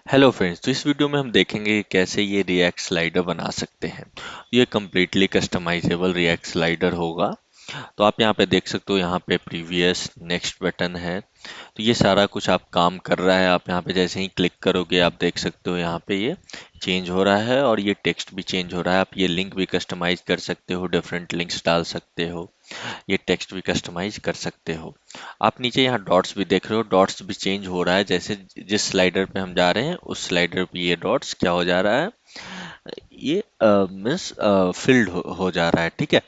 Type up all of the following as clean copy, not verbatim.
Hello friends, तो इस video में हम देखेंगे कि कैसे ये रिएक्ट स्लाइडर बना सकते हैं। ये कम्प्लीटली कस्टमाइजेबल रिएक्ट स्लाइडर होगा। तो आप यहाँ पे देख सकते हो, यहाँ पे प्रीवियस नेक्स्ट बटन है। तो ये सारा कुछ आप काम कर रहा है। आप यहाँ पे जैसे ही क्लिक करोगे आप देख सकते हो यहाँ पे ये चेंज हो रहा है और ये टेक्स्ट भी चेंज हो रहा है। आप ये लिंक भी कस्टमाइज कर सकते हो, डिफरेंट लिंक्स डाल सकते हो, ये टेक्स्ट भी कस्टमाइज कर सकते हो। आप नीचे यहाँ डॉट्स भी देख रहे हो, डॉट्स भी चेंज हो रहा है। जैसे जिस स्लाइडर पे हम जा रहे हैं उस स्लाइडर पे ये डॉट्स क्या हो जा रहा है, ये मीन्स फिल्ड हो जा रहा है। ठीक है,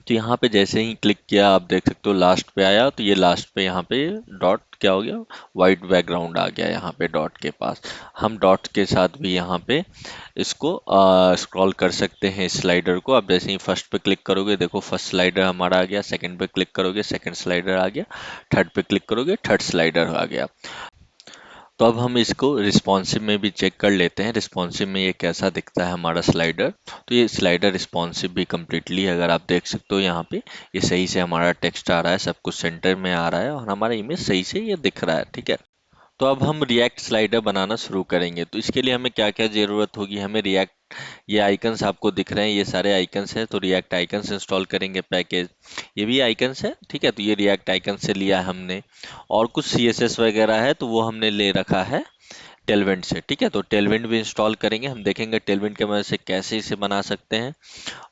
तो यहाँ पे जैसे ही क्लिक किया आप देख सकते हो लास्ट पे आया, तो ये लास्ट पे यहाँ पे डॉट क्या हो गया, वाइट बैकग्राउंड आ गया यहाँ पे डॉट के पास। हम डॉट के साथ भी यहाँ पे इसको स्क्रॉल कर सकते हैं स्लाइडर को। आप जैसे ही फर्स्ट पे क्लिक करोगे, देखो फर्स्ट स्लाइडर हमारा आ गया, सेकंड पे क्लिक करोगे सेकंड स्लाइडर आ गया, थर्ड पे क्लिक करोगे थर्ड स्लाइडर आ गया। तो अब हम इसको रिस्पॉन्सिव में भी चेक कर लेते हैं, रिस्पॉन्सिव में ये कैसा दिखता है हमारा स्लाइडर। तो ये स्लाइडर रिस्पॉन्सिव भी कम्प्लीटली, अगर आप देख सकते हो यहाँ पे ये सही से हमारा टेक्स्ट आ रहा है, सब कुछ सेंटर में आ रहा है और हमारा इमेज सही से ये दिख रहा है। ठीक है, तो अब हम रिएक्ट स्लाइडर बनाना शुरू करेंगे। तो इसके लिए हमें क्या क्या ज़रूरत होगी, हमें रिएक्ट, ये आइकन्स आपको दिख रहे हैं, ये सारे आइकन्स हैं। तो रिएक्ट आइकन्स इंस्टॉल करेंगे पैकेज, ये भी आइकन्स है। ठीक है, तो ये रिएक्ट आइकन से लिया है हमने। और कुछ सीएसएस वगैरह है तो वो हमने ले रखा है टेलविंड से। ठीक है, तो टेलविंड भी इंस्टॉल करेंगे, हम देखेंगे टेलविंड की मदद से कैसे इसे बना सकते हैं।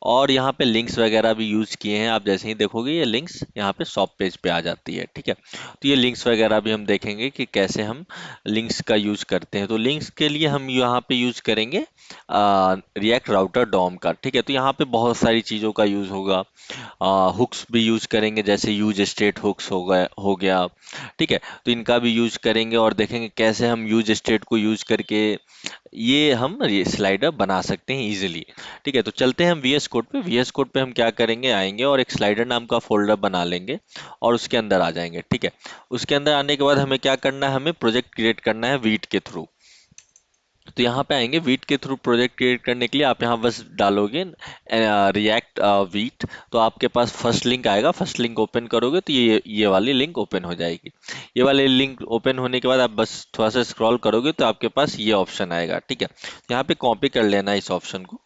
और यहाँ पे लिंक्स वगैरह भी यूज किए हैं। आप जैसे ही देखोगे ये लिंक्स यहाँ पे शॉप पेज पे आ जाती है। ठीक है, तो ये लिंक्स वगैरह भी हम देखेंगे कि कैसे हम लिंक्स का यूज करते हैं। तो लिंक्स के लिए हम यहाँ पे यूज करेंगे रिएक्ट राउटर डॉम का। ठीक है, तो यहाँ पे बहुत सारी चीज़ों का यूज होगा। हुक्स भी यूज करेंगे, जैसे यूज स्टेट हुक्स हो गया। ठीक है, तो इनका भी यूज करेंगे और देखेंगे कैसे हम यूज स्टेट को यूज करके ये स्लाइडर बना सकते हैं इजीली। ठीक है, तो चलते हैं हम वीएस कोड पे। वीएस कोड पे हम क्या करेंगे, आएंगे और एक स्लाइडर नाम का फोल्डर बना लेंगे और उसके अंदर आ जाएंगे। ठीक है, उसके अंदर आने के बाद हमें क्या करना है, हमें प्रोजेक्ट क्रिएट करना है वीट के थ्रू। तो यहाँ पे आएंगे वीट के थ्रू, प्रोजेक्ट क्रिएट करने के लिए आप यहाँ बस डालोगे रिएक्ट वीट। तो आपके पास फर्स्ट लिंक आएगा, फर्स्ट लिंक ओपन करोगे तो ये वाली लिंक ओपन हो जाएगी। ये वाली लिंक ओपन होने के बाद आप बस थोड़ा सा स्क्रॉल करोगे तो आपके पास ये ऑप्शन आएगा। ठीक है, यहाँ पे कॉपी कर लेना है इस ऑप्शन को।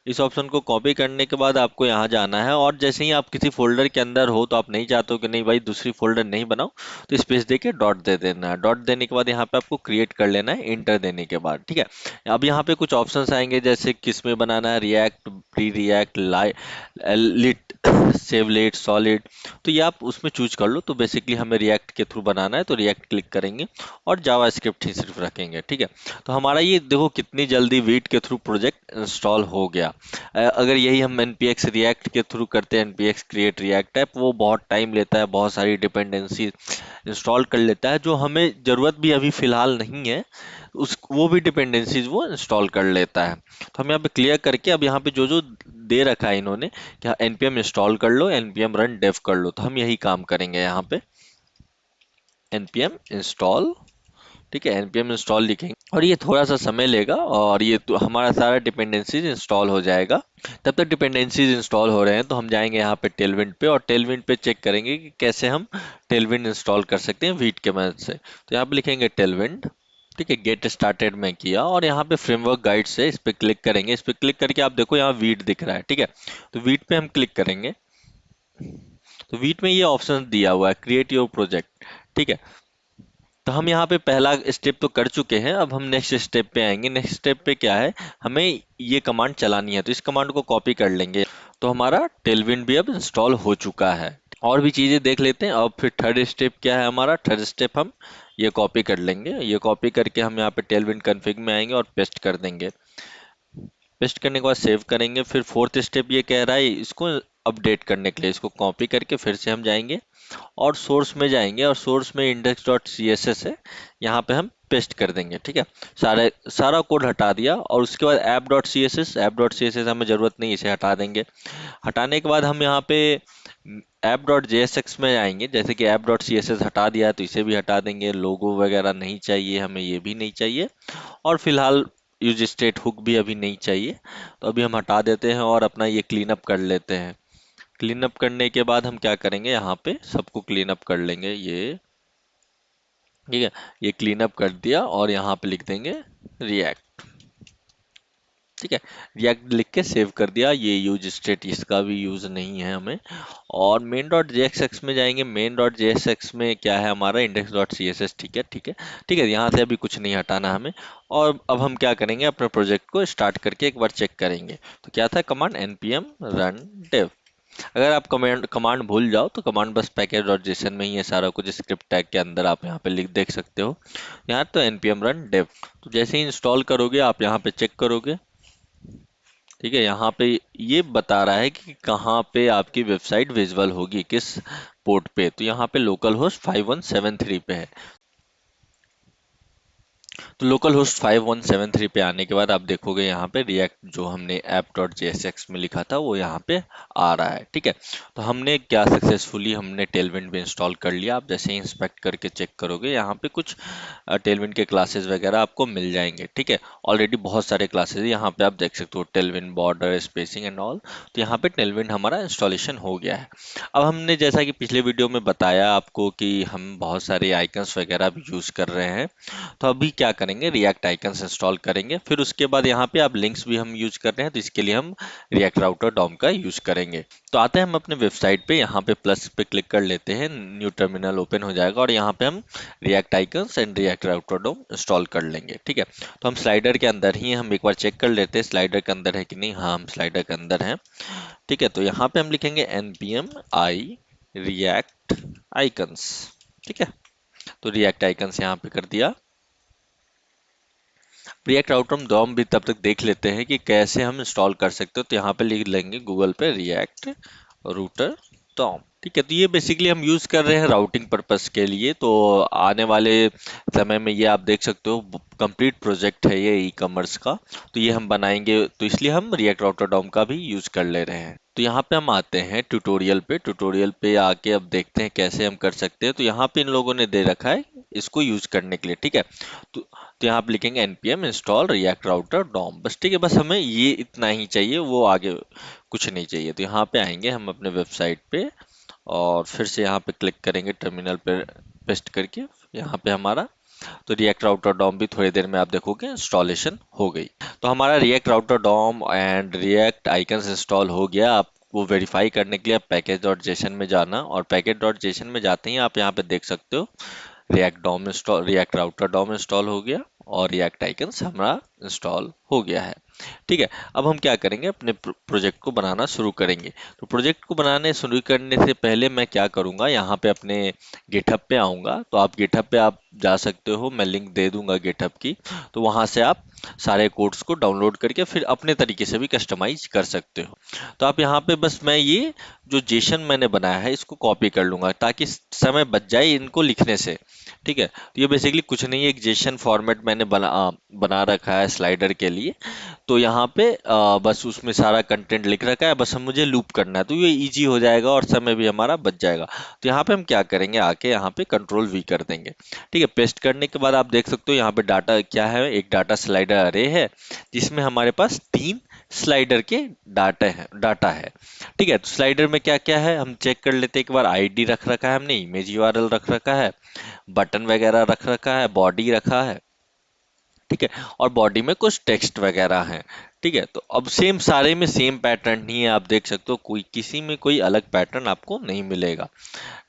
इस ऑप्शन को कॉपी करने के बाद आपको यहाँ जाना है और जैसे ही आप किसी फोल्डर के अंदर हो तो आप नहीं चाहते हो कि नहीं भाई दूसरी फोल्डर नहीं बनाओ, तो स्पेस देके डॉट दे देना है। डॉट देने के बाद यहाँ पे आपको क्रिएट कर लेना है इंटर देने के बाद। ठीक है, अब यहाँ पे कुछ ऑप्शंस आएंगे, जैसे किस में बनाना है, React, Preact, Lit, Svelte, Solid. तो ये आप उसमें चूज कर लो। तो बेसिकली हमें रिएक्ट के थ्रू बनाना है तो रिएक्ट क्लिक करेंगे और जावा स्क्रिप्ट ही सिर्फ रखेंगे। ठीक है, तो हमारा ये देखो कितनी जल्दी वीट के थ्रू प्रोजेक्ट इंस्टॉल हो गया। अगर यही हम npx रिएक्ट के थ्रू करते हैं, npx क्रिएट रिएक्ट ऐप, वो बहुत टाइम लेता है, बहुत सारी डिपेंडेंसी इंस्टॉल कर लेता है जो हमें ज़रूरत भी अभी फ़िलहाल नहीं है, उस वो भी डिपेंडेंसीज वो इंस्टॉल कर लेता है। तो हम यहाँ पे क्लियर करके अब यहाँ पे जो जो दे रखा है इन्होंने कि npm इंस्टॉल कर लो, npm रन डेव कर लो, तो हम यही काम करेंगे यहाँ पे npm इंस्टॉल। ठीक है, npm इंस्टॉल लिखेंगे और ये थोड़ा सा समय लेगा और ये तो हमारा सारा डिपेंडेंसीज इंस्टॉल हो जाएगा। तब तक डिपेंडेंसीज इंस्टॉल हो रहे हैं तो हम जाएंगे यहाँ पे टेलविंड पे और टेलविंड पे चेक करेंगे कि कैसे हम टेलविंड इंस्टॉल कर सकते हैं वीट के मदद से। तो यहाँ पे लिखेंगे टेलविंड। ठीक है, गेट स्टार्टेड में किया और यहाँ पे फ्रेमवर्क गाइड से इस पे क्लिक करेंगे। इस पे क्लिक करके आप देखो यहाँ वीट दिख रहा है। ठीक है, तो वीट पे हम क्लिक करेंगे। तो वीट में ये ऑप्शन दिया हुआ है क्रिएट योर प्रोजेक्ट। ठीक है, तो हम यहाँ पे पहला स्टेप तो कर चुके हैं, अब हम नेक्स्ट स्टेप पे आएंगे। नेक्स्ट स्टेप पे क्या है, हमें ये कमांड चलानी है, तो इस कमांड को कॉपी कर लेंगे। तो हमारा टेलविंड भी अब इंस्टॉल हो चुका है। और भी चीज़ें देख लेते हैं। अब फिर थर्ड स्टेप क्या है हमारा, थर्ड स्टेप हम ये कॉपी कर लेंगे। ये कॉपी करके हम यहाँ पे टेलविंड कन्फिग में आएंगे और पेस्ट कर देंगे। पेस्ट करने के बाद सेव करेंगे। फिर फोर्थ स्टेप ये कह रहा है इसको अपडेट करने के लिए, इसको कॉपी करके फिर से हम जाएंगे और सोर्स में जाएंगे और सोर्स में index dot C S S है, यहाँ पे हम पेस्ट कर देंगे। ठीक है, सारा कोड हटा दिया और उसके बाद app dot C S S हमें ज़रूरत नहीं, इसे हटा देंगे। हटाने के बाद हम यहाँ पे app dot J S X में आएंगे। जैसे कि app dot C S S हटा दिया है तो इसे भी हटा देंगे। लोगो वगैरह नहीं चाहिए हमें, ये भी नहीं चाहिए और फिलहाल यूज स्टेट हुक भी अभी नहीं चाहिए। तो अभी हम हटा देते हैं और अपना ये क्लीन अप कर लेते हैं। क्लीन अप करने के बाद हम क्या करेंगे, यहाँ पे सबको क्लीन अप कर लेंगे। ये ठीक है, ये क्लीन अप कर दिया और यहाँ पे लिख देंगे रिएक्ट। ठीक है, रिएक्ट लिख के सेव कर दिया। ये यूज स्टेट इसका भी यूज नहीं है हमें। और मेन डॉट जेएसएक्स में जाएंगे। मेन डॉट जेएसएक्स में क्या है हमारा इंडेक्स डॉट सीएसएस। ठीक है ठीक है ठीक है, यहाँ से अभी कुछ नहीं हटाना हमें। और अब हम क्या करेंगे, अपने प्रोजेक्ट को स्टार्ट करके एक बार चेक करेंगे। तो क्या था कमांड, npm run dev। अगर आप कमांड कमांड भूल जाओ तो कमांड बस पैकेज डॉट जेसन में ही है सारा कुछ, स्क्रिप्ट टैग के अंदर आप यहाँ पे लिख देख सकते हो। यहाँ तो npm run dev। तो जैसे ही इंस्टॉल करोगे आप यहाँ पे चेक करोगे। ठीक है, यहाँ पे ये बता रहा है कि कहाँ पे आपकी वेबसाइट विजुअल होगी, किस पोर्ट पे। तो यहाँ पे लोकल होस्ट 5173 पे है। तो लोकल होस्ट 5173 पे आने के बाद आप देखोगे यहाँ पे रिएक्ट जो हमने ऐप डॉट जेएसएक्स में लिखा था वो यहाँ पे आ रहा है। ठीक है, तो हमने क्या सक्सेसफुली हमने टेलविंड भी इंस्टॉल कर लिया। आप जैसे ही इंस्पेक्ट करके चेक करोगे यहाँ पे कुछ टेलविंड के क्लासेस वगैरह आपको मिल जाएंगे। ठीक है, ऑलरेडी बहुत सारे क्लासेस यहाँ पे आप देख सकते हो, Tailwind border spacing and all. तो यहाँ पे टेलविंड हमारा इंस्टॉलेशन हो गया है। अब हमने जैसा कि पिछले वीडियो में बताया आपको कि हम बहुत सारे आइकन्स वगैरह भी यूज कर रहे हैं। तो अभी क्या करेंगे, रिएक्ट आइकन्स इंस्टॉल करेंगे। फिर उसके बाद यहाँ पे आप लिंक्स भी हम यूज कर रहे हैं, तो इसके लिए हम रिएक्ट राउटर डॉम का यूज करेंगे। तो आते हैं हम अपने वेबसाइट पे, यहाँ पे प्लस पे क्लिक कर लेते हैं, न्यू टर्मिनल ओपन हो जाएगा और यहाँ पे हम React icons and React router DOM install कर लेंगे। ठीक है, तो हम स्लाइडर के अंदर ही हम एक बार चेक कर लेते हैं स्लाइडर के अंदर है कि नहीं। हाँ, हम स्लाइडर के अंदर हैं। ठीक है, तो यहाँ पे हम लिखेंगे npm i react icons। ठीक है, तो रिएक्ट आइकन्स यहाँ पे कर दिया। रिएक्ट राउटर हम डॉम भी तब तक देख लेते हैं कि कैसे हम इंस्टॉल कर सकते हो। तो यहाँ पे लिख लेंगे गूगल पे रिएक्ट रूटर डॉम। ठीक है, तो ये बेसिकली हम यूज कर रहे हैं राउटिंग पर्पस के लिए। तो आने वाले समय में ये आप देख सकते हो कंप्लीट प्रोजेक्ट है ये ई कॉमर्स का। तो ये हम बनाएंगे, तो इसलिए हम रिएक्ट राउटर डॉम का भी यूज कर ले रहे हैं। तो यहाँ पे हम आते हैं ट्यूटोरियल पे। ट्यूटोरियल पे आके अब देखते हैं कैसे हम कर सकते हैं। तो यहाँ पे इन लोगों ने दे रखा है इसको यूज करने के लिए। ठीक है, तो यहाँ पे लिखेंगे npm install react router dom, बस। ठीक है, बस हमें ये इतना ही चाहिए, वो आगे कुछ नहीं चाहिए। तो यहाँ पे आएंगे हम अपने वेबसाइट पे और फिर से यहाँ पे क्लिक करेंगे टर्मिनल पे पेस्ट करके। यहाँ पे हमारा तो रिएक्ट राउटर डॉम भी थोड़ी देर में आप देखोगे इंस्टॉलेशन हो गई। तो हमारा React router DOM and React icons install हो गया। आप वो वेरीफाई करने के लिए आप पैकेज डॉट जेसन में जाना, और पैकेज डॉट जेसन में जाते ही आप यहाँ पे देख सकते हो React DOM install, React router DOM install हो गया और रिएक्ट आइकन्स हमारा इंस्टॉल हो गया है। ठीक है, अब हम क्या करेंगे, अपने प्रोजेक्ट को बनाना शुरू करेंगे। तो प्रोजेक्ट को बनाने शुरू करने से पहले मैं क्या करूंगा, यहाँ पे अपने गिटहब पे आऊंगा। तो आप गिटहब पे आप जा सकते हो, मैं लिंक दे दूंगा गिटहब की। तो वहां से आप सारे कोड्स को डाउनलोड करके फिर अपने तरीके से भी कस्टमाइज कर सकते हो। तो आप यहाँ पे बस मैं ये जो जेसन मैंने बनाया है इसको कॉपी कर लूंगा ताकि समय बच जाए इनको लिखने से। ठीक है, तो ये बेसिकली कुछ नहीं है, एक जेसन फॉर्मेट मैंने बना रखा है स्लाइडर के लिए। तो यहाँ पे बस उसमें सारा कंटेंट लिख रखा है, बस हम मुझे लूप करना है। तो ये इजी हो जाएगा और समय भी हमारा बच जाएगा। तो यहाँ पे हम क्या करेंगे, आके यहाँ पे कंट्रोल वी कर देंगे। ठीक है, पेस्ट करने के बाद आप देख सकते हो यहाँ पे डाटा क्या है, एक डाटा स्लाइडर अरे है जिसमें हमारे पास 3 स्लाइडर के डाटा है। ठीक है, तो स्लाइडर में क्या क्या है हम चेक कर लेते हैं एक बार। आईडी रख रखा है हमने, इमेज यूआरएल रख रखा है, बटन वगैरह रख रखा है, बॉडी रखा है। ठीक है, और बॉडी में कुछ टेक्स्ट वगैरह हैं। ठीक है, तो अब सेम सारे में सेम पैटर्न ही है, आप देख सकते हो कोई किसी में कोई अलग पैटर्न आपको नहीं मिलेगा।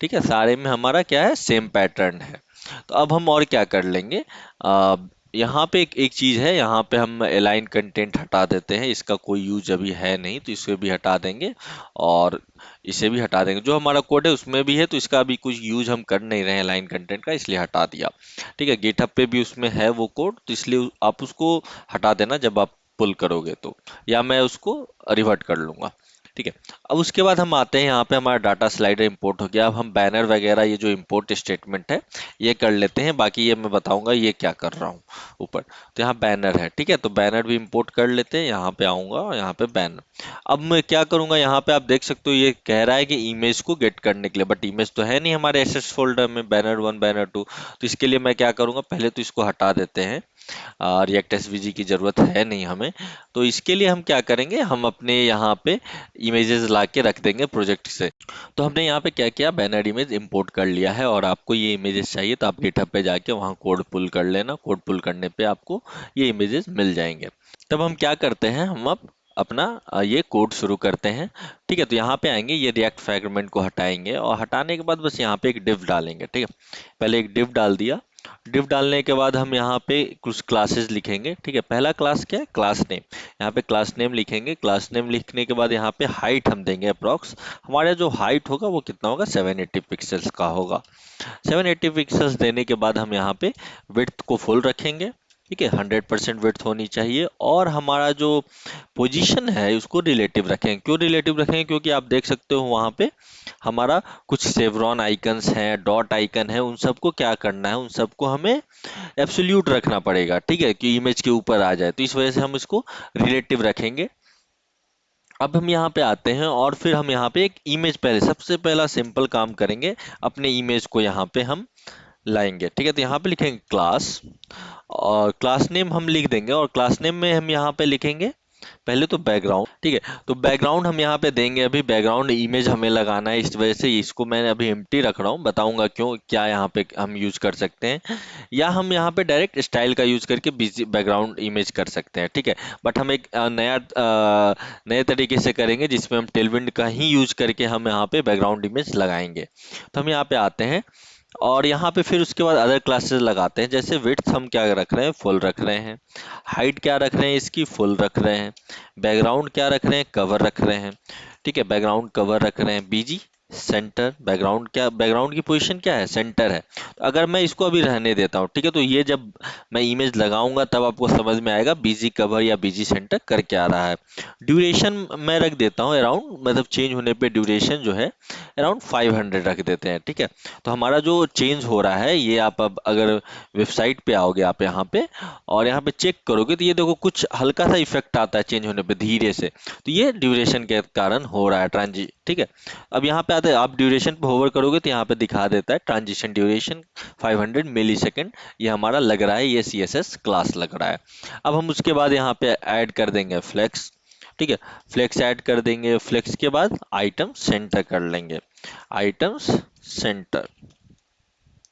ठीक है, सारे में हमारा क्या है, सेम पैटर्न है। तो अब हम और क्या कर लेंगे, आ, यहाँ पे एक चीज है, यहाँ पे हम अलाइन कंटेंट हटा देते हैं, इसका कोई यूज अभी है नहीं तो इसे भी हटा देंगे और इसे भी हटा देंगे। जो हमारा कोड है उसमें भी है तो इसका अभी कुछ यूज हम कर नहीं रहे हैं अलाइन कंटेंट का, इसलिए हटा दिया। ठीक है, गिटहब पे भी उसमें है वो कोड, तो इसलिए आप उसको हटा देना जब आप पुल करोगे तो, या मैं उसको रिवर्ट कर लूंगा। ठीक है, अब उसके बाद हम आते हैं यहाँ पे हमारा डाटा स्लाइडर इंपोर्ट हो गया। अब हम बैनर वगैरह ये जो इंपोर्ट स्टेटमेंट है ये कर लेते हैं, बाकी ये मैं बताऊंगा ये क्या कर रहा हूँ ऊपर। तो यहाँ बैनर है, ठीक है, तो बैनर भी इंपोर्ट कर लेते हैं। यहाँ पे आऊंगा और यहाँ पे बैनर। अब मैं क्या करूंगा, यहाँ पे आप देख सकते हो ये कह रहा है कि इमेज को गेट करने के लिए, बट इमेज तो है नहीं हमारे एसेट्स फोल्डर में, बैनर 1 बैनर 2। तो इसके लिए मैं क्या करूंगा, पहले तो इसको हटा देते हैं, रिएक्ट एसवीजी की जरूरत है नहीं हमें। तो इसके लिए हम क्या करेंगे, हम अपने यहाँ पे इमेजेस ला के रख देंगे प्रोजेक्ट से। तो हमने यहाँ पे क्या किया, बैनर इमेज इंपोर्ट कर लिया है, और आपको ये इमेजेस चाहिए तो आप गिटहब पे जाके वहाँ कोड पुल कर लेना। कोड पुल करने पे आपको ये इमेजेस मिल जाएंगे। तब हम क्या करते हैं, हम अब अपना ये कोड शुरू करते हैं। ठीक है, तो यहाँ पे आएंगे, ये रिएक्ट फ्रैगमेंट को हटाएंगे, और हटाने के बाद बस यहाँ पे एक डिव डालेंगे। ठीक है, पहले एक डिव डाल दिया। डिव डालने के बाद हम यहाँ पे कुछ क्लासेस लिखेंगे। ठीक है, पहला क्लास क्या है, क्लास नेम। यहाँ पे क्लास नेम लिखेंगे। क्लास नेम लिखने के बाद यहाँ पे हाइट हम देंगे अप्रॉक्स। हमारा जो हाइट होगा वो कितना होगा, 780 पिक्सल्स का होगा। 780 पिक्सल्स देने के बाद हम यहाँ पे विड्थ को फुल रखेंगे। ठीक है, 100% विड्थ होनी चाहिए, और हमारा जो पोजीशन है उसको रिलेटिव रखें। क्यों रिलेटिव रखें, क्योंकि आप देख सकते हो वहाँ पे हमारा कुछ सेवरॉन आइकन्स हैं, डॉट आइकन है, उन सबको क्या करना है, उन सबको हमें एब्सोल्यूट रखना पड़ेगा। ठीक है, कि इमेज के ऊपर आ जाए, तो इस वजह से हम इसको रिलेटिव रखेंगे। अब हम यहाँ पे आते हैं, और फिर हम यहाँ पे एक इमेज, पहले सबसे पहला सिंपल काम करेंगे, अपने इमेज को यहाँ पे हम लाएंगे। ठीक है, तो यहाँ पे लिखेंगे क्लास, और क्लास नेम हम लिख देंगे, और क्लास नेम में हम यहाँ पे लिखेंगे पहले तो बैकग्राउंड। ठीक है, तो बैकग्राउंड हम यहाँ पे देंगे। अभी बैकग्राउंड इमेज हमें लगाना है, इस वजह से इसको मैंने अभी एम्प्टी रख रहा हूँ, बताऊंगा क्यों, क्या यहाँ पे हम यूज कर सकते हैं, या हम यहाँ पे डायरेक्ट स्टाइल का यूज करके बैकग्राउंड इमेज कर सकते हैं। ठीक है, बट हम एक नए तरीके से करेंगे, जिसमें हम टेलविंड का ही यूज करके हम यहाँ पे बैकग्राउंड इमेज लगाएंगे। तो हम यहाँ पे आते हैं, और यहाँ पे फिर उसके बाद अदर क्लासेस लगाते हैं। जैसे विड्थ हम क्या रख रहे हैं, फुल रख रहे हैं। हाइट क्या रख रहे हैं, इसकी फुल रख रहे हैं। बैकग्राउंड क्या रख रहे हैं, कवर रख रहे हैं। ठीक है, बैकग्राउंड कवर रख रहे हैं। बीजी सेंटर, बैकग्राउंड क्या, बैकग्राउंड की पोजीशन क्या है, सेंटर है। तो अगर मैं इसको अभी रहने देता हूँ, ठीक है, तो ये जब मैं इमेज लगाऊंगा तब आपको समझ में आएगा बीजी कवर या बीजी सेंटर कर क्या रहा है। ड्यूरेशन मैं रख देता हूँ अराउंड, मतलब चेंज होने पे ड्यूरेशन जो है अराउंड 500 रख देते हैं। ठीक है, तो हमारा जो चेंज हो रहा है, ये आप अब अगर वेबसाइट पे आओगे आप यहाँ पे, और यहाँ पे चेक करोगे, तो ये देखो कुछ हल्का सा इफेक्ट आता है चेंज होने पे धीरे से, तो ये ड्यूरेशन के कारण हो रहा है ट्रांजी। ठीक है, अब यहाँ पे आते हैं, आप ड्यूरेशन पे होवर करोगे तो यहाँ पे दिखा देता है ट्रांजिशन ड्यूरेशन 500 मिली सेकेंड। ये हमारा लग रहा है, ये CSS क्लास लग रहा है। अब हम उसके बाद यहाँ पे ऐड कर देंगे फ्लेक्स। ठीक है, फ्लेक्स ऐड कर देंगे। फ्लेक्स के बाद आइटम सेंटर कर लेंगे, आइटम्स सेंटर।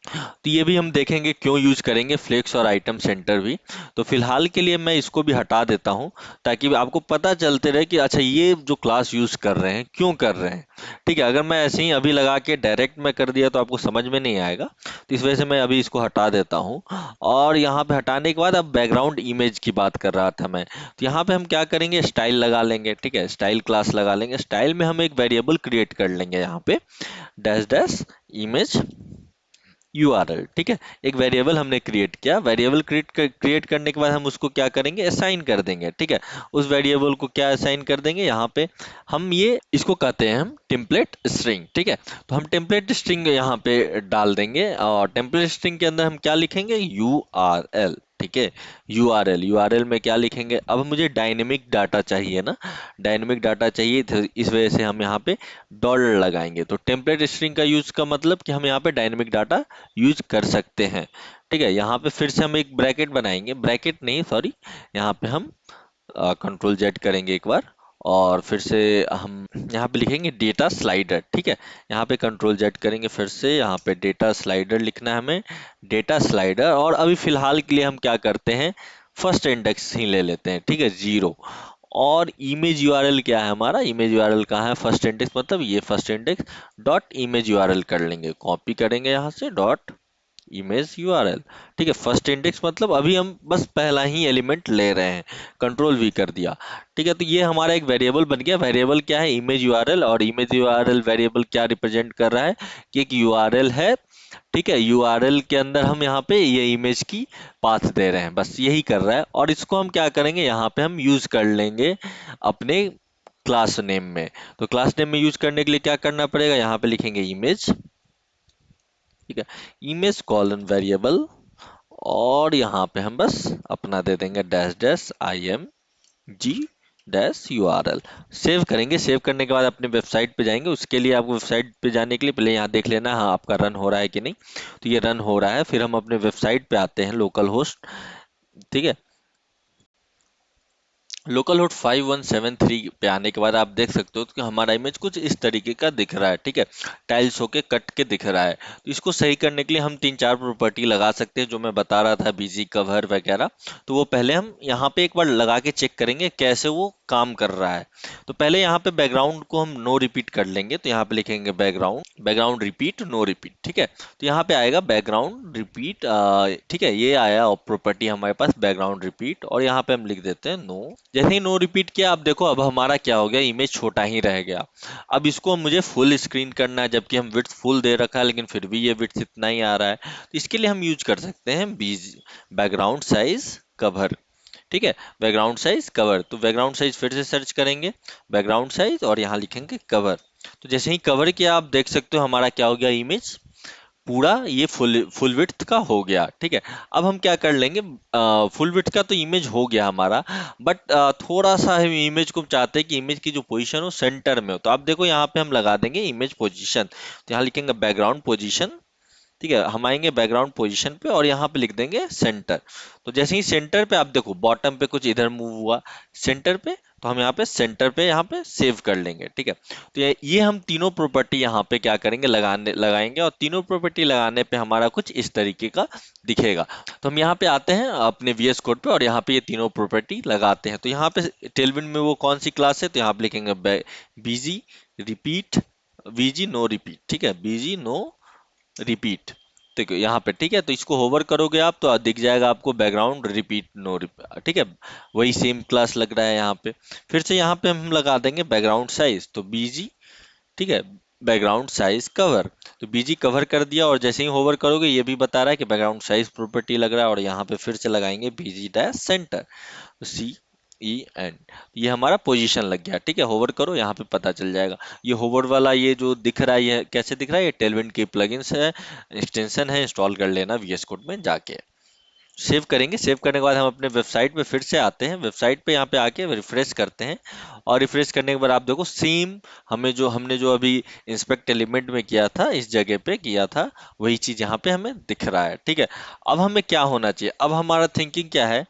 तो ये भी हम देखेंगे क्यों यूज करेंगे फ्लेक्स और आइटम सेंटर भी। तो फिलहाल के लिए मैं इसको भी हटा देता हूं, ताकि आपको पता चलते रहे कि अच्छा ये जो क्लास यूज कर रहे हैं क्यों कर रहे हैं। ठीक है, अगर मैं ऐसे ही अभी लगा के डायरेक्ट में कर दिया तो आपको समझ में नहीं आएगा, तो इस वजह से मैं अभी इसको हटा देता हूं। और यहाँ पे हटाने के बाद अब बैकग्राउंड इमेज की बात कर रहा था मैं, तो यहाँ पे हम क्या करेंगे, स्टाइल लगा लेंगे। ठीक है, स्टाइल क्लास लगा लेंगे। स्टाइल में हम एक वेरिएबल क्रिएट कर लेंगे यहाँ पे, डैश डैश इमेज URL। ठीक है, एक वेरिएबल हमने क्रिएट किया। वेरिएबल क्रिएट करने के बाद हम उसको क्या करेंगे, असाइन कर देंगे। ठीक है, उस वेरिएबल को क्या असाइन कर देंगे, यहाँ पे हम ये इसको कहते हैं हम टेम्पलेट स्ट्रिंग। ठीक है, तो हम टेम्पलेट स्ट्रिंग यहाँ पे डाल देंगे, और टेम्पलेट स्ट्रिंग के अंदर हम क्या लिखेंगे, URL। ठीक है, यूआरएल में क्या लिखेंगे, अब मुझे डायनेमिक डाटा चाहिए ना, डायनेमिक डाटा चाहिए, तो इस वजह से हम यहाँ पे डॉलर लगाएंगे। तो टेम्पलेट स्ट्रिंग का यूज का मतलब कि हम यहाँ पे डायनेमिक डाटा यूज कर सकते हैं। ठीक है, यहाँ पे फिर से हम एक ब्रैकेट बनाएंगे, ब्रैकेट नहीं सॉरी, यहाँ पे हम कंट्रोल जेड करेंगे एक बार, और फिर से हम यहाँ पे लिखेंगे डेटा स्लाइडर। ठीक है, यहाँ पे कंट्रोल जेड करेंगे, फिर से यहाँ पे डेटा स्लाइडर लिखना है हमें, डेटा स्लाइडर। और अभी फिलहाल के लिए हम क्या करते हैं, फर्स्ट इंडेक्स ही ले लेते हैं। ठीक है, 0। और इमेज यूआरएल क्या है हमारा, इमेज यूआरएल कहाँ है, फर्स्ट इंडेक्स, मतलब ये first index dot image URL कर लेंगे, कॉपी करेंगे यहाँ से डॉट इमेज यूआरएल। ठीक है, फर्स्ट इंडेक्स मतलब अभी हम बस पहला ही एलिमेंट ले रहे हैं, कंट्रोल वी कर दिया। ठीक है, तो ये हमारा एक वेरिएबल बन गया। वेरिएबल क्या है, इमेज यूआरएल, और इमेज यूआरएल वेरिएबल क्या रिप्रेजेंट कर रहा है कि एक यूआरएल है। ठीक है, यूआरएल के अंदर हम यहाँ पे ये इमेज की पाथ दे रहे हैं, बस यही कर रहा है। और इसको हम क्या करेंगे, यहाँ पे हम यूज कर लेंगे अपने क्लास नेम में। तो क्लास नेम में यूज करने के लिए क्या करना पड़ेगा, यहाँ पे लिखेंगे इमेज। ठीक है, इमेज कॉलन वेरिएबल, और यहाँ पे हम बस अपना दे देंगे dash dash IMG dash URL। Save करेंगे। सेव करने के बाद अपने वेबसाइट पे जाएंगे। उसके लिए आपको वेबसाइट पे जाने के लिए पहले यहाँ देख लेना, हाँ आपका रन हो रहा है कि नहीं। तो ये रन हो रहा है। फिर हम अपने वेबसाइट पे आते हैं, लोकल होस्ट। ठीक है, लोकल होस्ट 5173 पे आने के बाद आप देख सकते हो कि हमारा इमेज कुछ इस तरीके का दिख रहा है, ठीक है। टाइल्स होके कट के दिख रहा है। तो इसको सही करने के लिए हम तीन चार प्रॉपर्टी लगा सकते हैं, जो मैं बता रहा था, बीजी कवर वगैरह। तो वो पहले हम यहाँ पे एक बार लगा के चेक करेंगे कैसे वो काम कर रहा है। तो पहले यहाँ पे बैकग्राउंड को हम नो रिपीट कर लेंगे। तो यहाँ पे लिखेंगे background background repeat no repeat, ठीक है। तो यहाँ पे आएगा बैकग्राउंड रिपीट, ठीक है, ये आया और प्रॉपर्टी हमारे पास बैकग्राउंड रिपीट, और यहाँ पे हम लिख देते हैं नो। जैसे ही नो रिपीट किया, आप देखो अब हमारा क्या हो गया, इमेज छोटा ही रह गया। अब इसको मुझे फुल स्क्रीन करना है, जबकि हम विड्थ फुल दे रखा है, लेकिन फिर भी ये विड्थ इतना ही आ रहा है। तो इसके लिए हम यूज कर सकते हैं बीज बैकग्राउंड साइज कवर, ठीक है। बैकग्राउंड साइज कवर, तो बैकग्राउंड साइज फिर से सर्च करेंगे, बैकग्राउंड साइज, और यहाँ लिखेंगे कवर। तो जैसे ही कवर किया, आप देख सकते हो हमारा क्या हो गया, इमेज पूरा ये फुल विड्थ का हो गया, ठीक है। अब हम क्या कर लेंगे, फुल विड्थ का तो इमेज हो गया हमारा, बट थोड़ा सा हम इमेज को चाहते हैं कि इमेज की जो पोजीशन हो सेंटर में हो। तो आप देखो यहाँ पे हम लगा देंगे इमेज पोजीशन। तो यहाँ लिखेंगे बैकग्राउंड पोजीशन, ठीक है। हम आएंगे बैकग्राउंड पोजीशन पे और यहाँ पे लिख देंगे सेंटर। तो जैसे ही सेंटर पे, आप देखो बॉटम पे कुछ इधर मूव हुआ सेंटर पे, तो हम यहाँ पे सेंटर पे यहाँ पे सेव कर लेंगे, ठीक है। तो ये हम तीनों प्रॉपर्टी यहाँ पे क्या करेंगे, लगाएंगे, और तीनों प्रॉपर्टी लगाने पे हमारा कुछ इस तरीके का दिखेगा। तो हम यहाँ पे आते हैं अपने VS कोड पे, और यहाँ पे ये तीनों प्रॉपर्टी लगाते हैं। तो यहाँ पे टेलविन में वो कौन सी क्लास है, तो यहाँ पे लिखेंगे बीजी रिपीट, बीजी नो रिपीट, ठीक है, बीजी नो रिपीट। देखो यहाँ पे, ठीक है। तो इसको होवर करोगे आप तो दिख जाएगा आपको बैकग्राउंड रिपीट नो रिपीट, ठीक है। वही सेम क्लास लग रहा है यहाँ पे। फिर से यहाँ पे हम लगा देंगे बैकग्राउंड साइज, तो बीजी, ठीक है, बैकग्राउंड साइज कवर। तो बीजी कवर कर दिया, और जैसे ही होवर करोगे ये भी बता रहा है कि बैकग्राउंड साइज प्रॉपर्टी लग रहा है, और यहाँ पे फिर से लगाएंगे बीजी डैश सेंटर, CEN। ये हमारा पोजीशन लग गया, ठीक है। होवर करो, यहाँ पे पता चल जाएगा। ये होवर वाला ये जो दिख रहा है, ये कैसे दिख रहा है, ये टेलविंड की प्लगइन्स है, एक्सटेंशन है, इंस्टॉल कर लेना VS कोड में जाके। सेव करेंगे, सेव करने के बाद हम अपने वेबसाइट पे फिर से आते हैं। वेबसाइट पे यहाँ पे आके रिफ्रेश करते हैं, और रिफ्रेश करने के बाद आप देखो सेम, हमने जो अभी इंस्पेक्ट एलिमेंट में किया था, इस जगह पे किया था, वही चीज यहाँ पे हमें दिख रहा है, ठीक है। अब हमें क्या होना चाहिए, अब हमारा थिंकिंग क्या है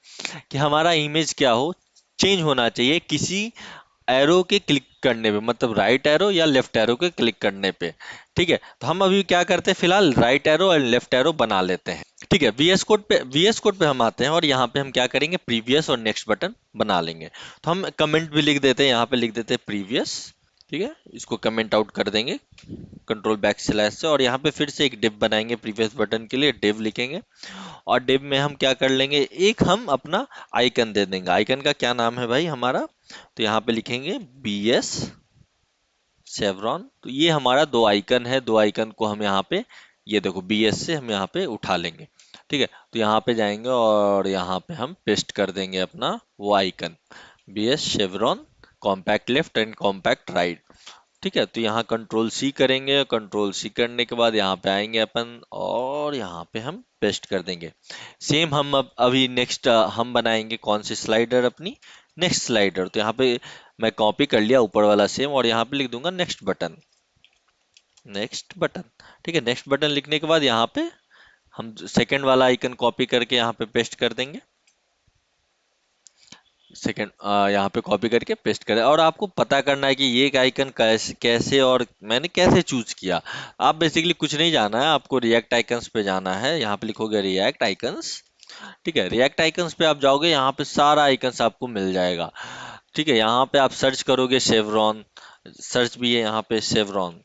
कि हमारा इमेज क्या हो, चेंज होना चाहिए किसी एरो के क्लिक करने पे, मतलब राइट एरो या लेफ्ट एरो के क्लिक करने पे, ठीक है। तो हम अभी क्या करते हैं, फिलहाल राइट एरो और लेफ्ट एरो बना लेते हैं, ठीक है। VS कोड पे हम आते हैं, और यहाँ पे हम क्या करेंगे, प्रीवियस और नेक्स्ट बटन बना लेंगे। तो हम कमेंट भी लिख देते हैं, यहाँ पे लिख देते हैं प्रीवियस, ठीक है। इसको कमेंट आउट कर देंगे कंट्रोल बैक स्लैश से, और यहाँ पे फिर से एक डिव बनाएंगे प्रीवियस बटन के लिए, डिव लिखेंगे। और डिव में हम क्या कर लेंगे, एक हम अपना आइकन दे देंगे। आइकन का क्या नाम है भाई हमारा, तो यहाँ पे लिखेंगे BS शेवरॉन। तो ये हमारा दो आइकन है, दो आइकन को हम यहाँ पे, ये देखो BS से हम यहाँ पे उठा लेंगे, ठीक है। तो यहाँ पे जाएंगे और यहाँ पे हम पेस्ट कर देंगे अपना वो icon, BS chevron compact left and compact right, ठीक है। तो यहाँ कंट्रोल C करेंगे, कंट्रोल C करने के बाद यहाँ पे आएंगे अपन, और यहाँ पे हम पेस्ट कर देंगे। सेम हम अब अभी नेक्स्ट हम बनाएंगे कौन सी स्लाइडर, अपनी नेक्स्ट स्लाइडर। तो यहाँ पे मैं कॉपी कर लिया ऊपर वाला सेम, और यहाँ पे लिख दूंगा नेक्स्ट बटन, नेक्स्ट बटन, ठीक है। नेक्स्ट बटन लिखने के बाद यहाँ पे हम सेकंड वाला आइकन कॉपी करके यहाँ पे पेस्ट कर देंगे, सेकंड यहाँ पे कॉपी करके पेस्ट करें। और आपको पता करना है कि ये एक आइकन कैसे कैसे और मैंने कैसे चूज किया। आप बेसिकली कुछ नहीं जाना है, आपको रिएक्ट आइकन्स पे जाना है। यहाँ पे लिखोगे रिएक्ट आइकन्स, ठीक है। रिएक्ट आइकन्स पे आप जाओगे, यहाँ पे सारा आइकन्स आपको मिल जाएगा, ठीक है। यहाँ पे आप सर्च करोगे शेवरॉन, सर्च भी है यहाँ पे शेवरॉन,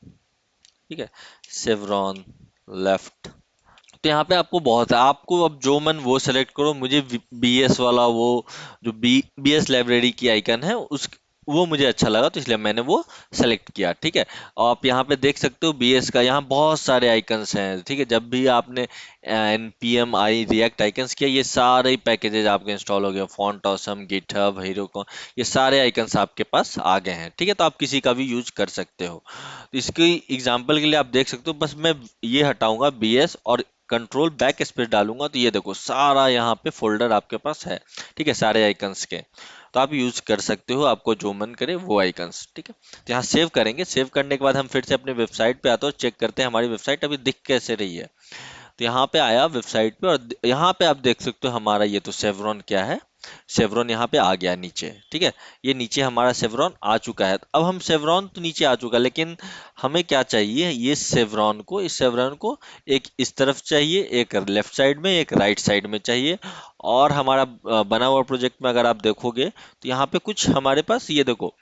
ठीक है, शेवरॉन लेफ्ट। तो यहाँ पे आपको बहुत है, आपको अब जो मन वो सेलेक्ट करो। मुझे BS वाला वो जो BS लाइब्रेरी की आइकन है उस वो मुझे अच्छा लगा, तो इसलिए मैंने वो सेलेक्ट किया, ठीक है। और आप यहाँ पे देख सकते हो BS का यहाँ बहुत सारे आइकन्स हैं, ठीक है। जब भी आपने npm i रिएक्ट आइकन्स किया, ये सारे पैकेजेस आपके इंस्टॉल हो गए, फॉन्ट ऑसम, गिटहब, हीरोकॉन, ये सारे आइकन्स आपके पास आ गए हैं, ठीक है। तो आप किसी का भी यूज कर सकते हो। तो इसकी एग्जांपल के लिए आप देख सकते हो, बस मैं ये हटाऊंगा BS और कंट्रोल बैक स्पेस डालूंगा, तो ये देखो सारा यहाँ पे फोल्डर आपके पास है, ठीक है, सारे आइकन्स के। तो आप यूज कर सकते हो, आपको जो मन करे वो आइकन्स, ठीक है। तो यहाँ सेव करेंगे, सेव करने के बाद हम फिर से अपने वेबसाइट पे आते हो, चेक करते हैं हमारी वेबसाइट अभी दिख कैसे रही है। तो यहाँ पे आया वेबसाइट पे, और यहाँ पे आप देख सकते हो हमारा ये तो शेवरॉन क्या है, शेवरॉन यहाँ पे आ गया नीचे, ठीक है। ये नीचे हमारा शेवरॉन आ चुका है। अब हम शेवरॉन तो नीचे आ चुका, लेकिन हमें क्या चाहिए, ये शेवरॉन को, इस शेवरॉन को एक इस तरफ चाहिए, एक लेफ्ट साइड में, एक राइट साइड में चाहिए। और हमारा बना हुआ प्रोजेक्ट में अगर आप देखोगे तो यहाँ पे कुछ हमारे पास ये देखो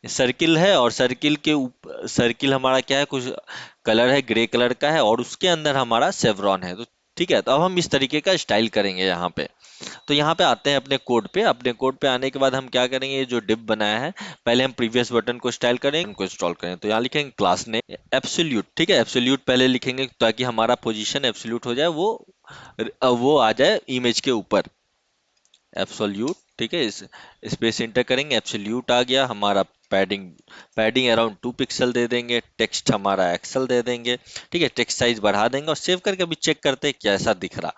सर्किल है, और सर्किल के ऊपर, सर्किल हमारा क्या है, कुछ कलर है ग्रे कलर का है, और उसके अंदर हमारा शेवरॉन है। तो ठीक है, तो अब हम इस तरीके का स्टाइल करेंगे यहाँ पे। तो यहाँ पे आते हैं अपने कोड पे। अपने कोड पे आने के बाद हम क्या करेंगे, ये जो डिव बनाया है, पहले हम प्रीवियस बटन को स्टाइल करेंगे, उनको इंस्टॉल करें। तो यहाँ लिखेंगे क्लास नेम एब्सोल्यूट, ठीक है, एब्सोल्यूट पहले लिखेंगे ताकि हमारा पोजीशन एब्सोल्यूट हो जाए, वो आ जाए इमेज के ऊपर, एब्सोल्यूट, ठीक है। इस स्पेस इंटर करेंगे, एब्सोल्यूट आ गया हमारा। पैडिंग, पैडिंग अराउंड 2 पिक्सल दे देंगे। टेक्स्ट हमारा एक्सेल दे देंगे, ठीक है। टेक्स्ट साइज बढ़ा देंगे और सेव करके अभी चेक करते हैं कैसा दिख रहा।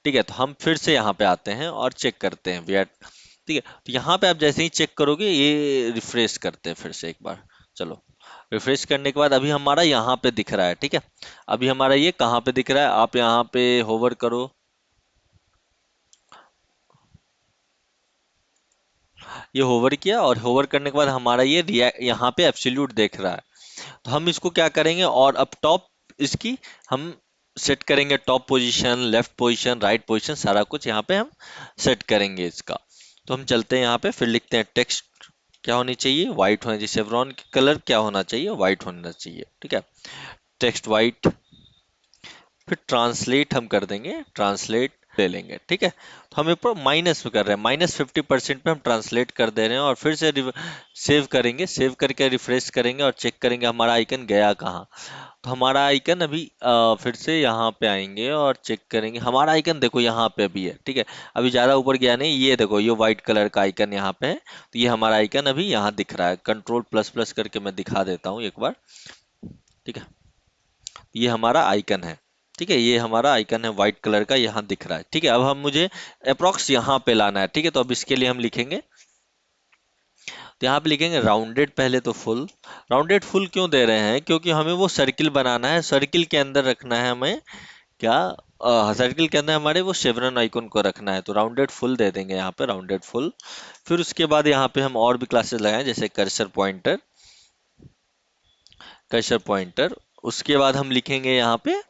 ठीक है, तो हम फिर से यहाँ पे आते हैं और चेक करते हैं वी आर, ठीक है। तो यहाँ पे आप जैसे ही चेक करोगे, ये रिफ्रेश करते हैं फिर से एक बार। चलो, रिफ्रेश करने के बाद अभी हमारा यहाँ पे दिख रहा है, ठीक है। अभी हमारा ये कहाँ पे दिख रहा है, आप यहाँ पे होवर करो, ये होवर किया, और होवर करने के बाद हमारा ये यहाँ पे एब्सोल्यूट देख रहा है। तो हम इसको क्या करेंगे, और अब टॉप इसकी हम सेट करेंगे, top position, left position, right position, सारा कुछ यहाँ पे हम सेट करेंगे इसका। तो हम चलते हैं यहाँ पे, फिर लिखते हैं टेक्स्ट क्या होनी चाहिए, व्हाइट होना चाहिए। शेवरॉन कलर क्या होना चाहिए, व्हाइट होना चाहिए, ठीक है। टेक्स्ट व्हाइट, फिर ट्रांसलेट हम कर देंगे, ट्रांसलेट ले लेंगे, ठीक है। तो हम ऊपर माइनस में कर रहे हैं, -50% पे हम ट्रांसलेट कर दे रहे हैं, और फिर से सेव करेंगे, सेव करके रिफ्रेश करेंगे और चेक करेंगे हमारा आइकन गया कहाँ। तो हमारा आइकन अभी फिर से यहाँ पे आएंगे और चेक करेंगे, हमारा आइकन देखो यहाँ पे अभी है, ठीक है। अभी ज़्यादा ऊपर गया नहीं, ये देखो ये व्हाइट कलर का आइकन यहाँ पे है। तो ये हमारा आइकन अभी यहाँ दिख रहा है, कंट्रोल प्लस प्लस करके मैं दिखा देता हूँ एक बार, ठीक है। ये हमारा आइकन है, ठीक है, ये हमारा आइकन है व्हाइट कलर का, यहाँ दिख रहा है, ठीक है। अब हम मुझे अप्रोक्स यहाँ पे लाना है, ठीक है। तो अब इसके लिए हम लिखेंगे, तो यहाँ पे लिखेंगे राउंडेड, पहले तो फुल। राउंडेड फुल क्यों दे रहे हैं, क्योंकि हमें वो सर्किल बनाना है, सर्किल के अंदर रखना है हमें क्या, सर्किल के अंदर हमारे वो शेवरन आइकन को रखना है। तो राउंडेड फुल दे देंगे यहाँ पे, राउंडेड फुल। फिर उसके बाद यहाँ पे हम और भी क्लासेस लगाएं, जैसे कर्सर पॉइंटर, कर्सर पॉइंटर। उसके बाद हम लिखेंगे यहाँ पे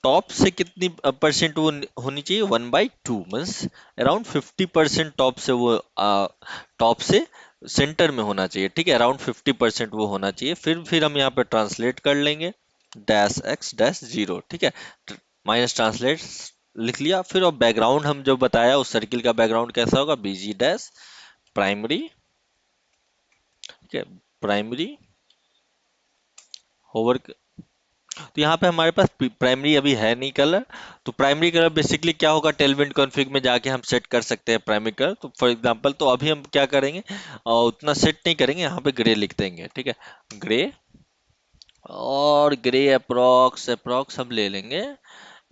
टॉप से कितनी परसेंट वो होनी चाहिए, 1/2, मीन्स अराउंड 50% टॉप से वो टॉप से सेंटर में होना चाहिए, ठीक है। अराउंड 50% वो होना चाहिए। फिर हम यहाँ पे ट्रांसलेट कर लेंगे, -x-0, ठीक है। माइनस ट्रांसलेट लिख लिया। फिर अब बैकग्राउंड हम जो बताया, उस सर्किल का बैकग्राउंड कैसा होगा, बीजी डैश प्राइमरी, ठीक है, प्राइमरी होवर। तो यहाँ पे हमारे पास प्राइमरी अभी है नहीं कलर। तो प्राइमरी कलर बेसिकली क्या होगा, टेलविंड कॉन्फ़िग में जाके हम सेट कर सकते हैं प्राइमरी कलर। तो फॉर एग्जांपल, तो अभी हम क्या करेंगे, उतना सेट नहीं करेंगे, यहाँ पे ग्रे लिख देंगे, ठीक है, ग्रे। और ग्रे अप्रोक्स अप्रोक्स हम ले लेंगे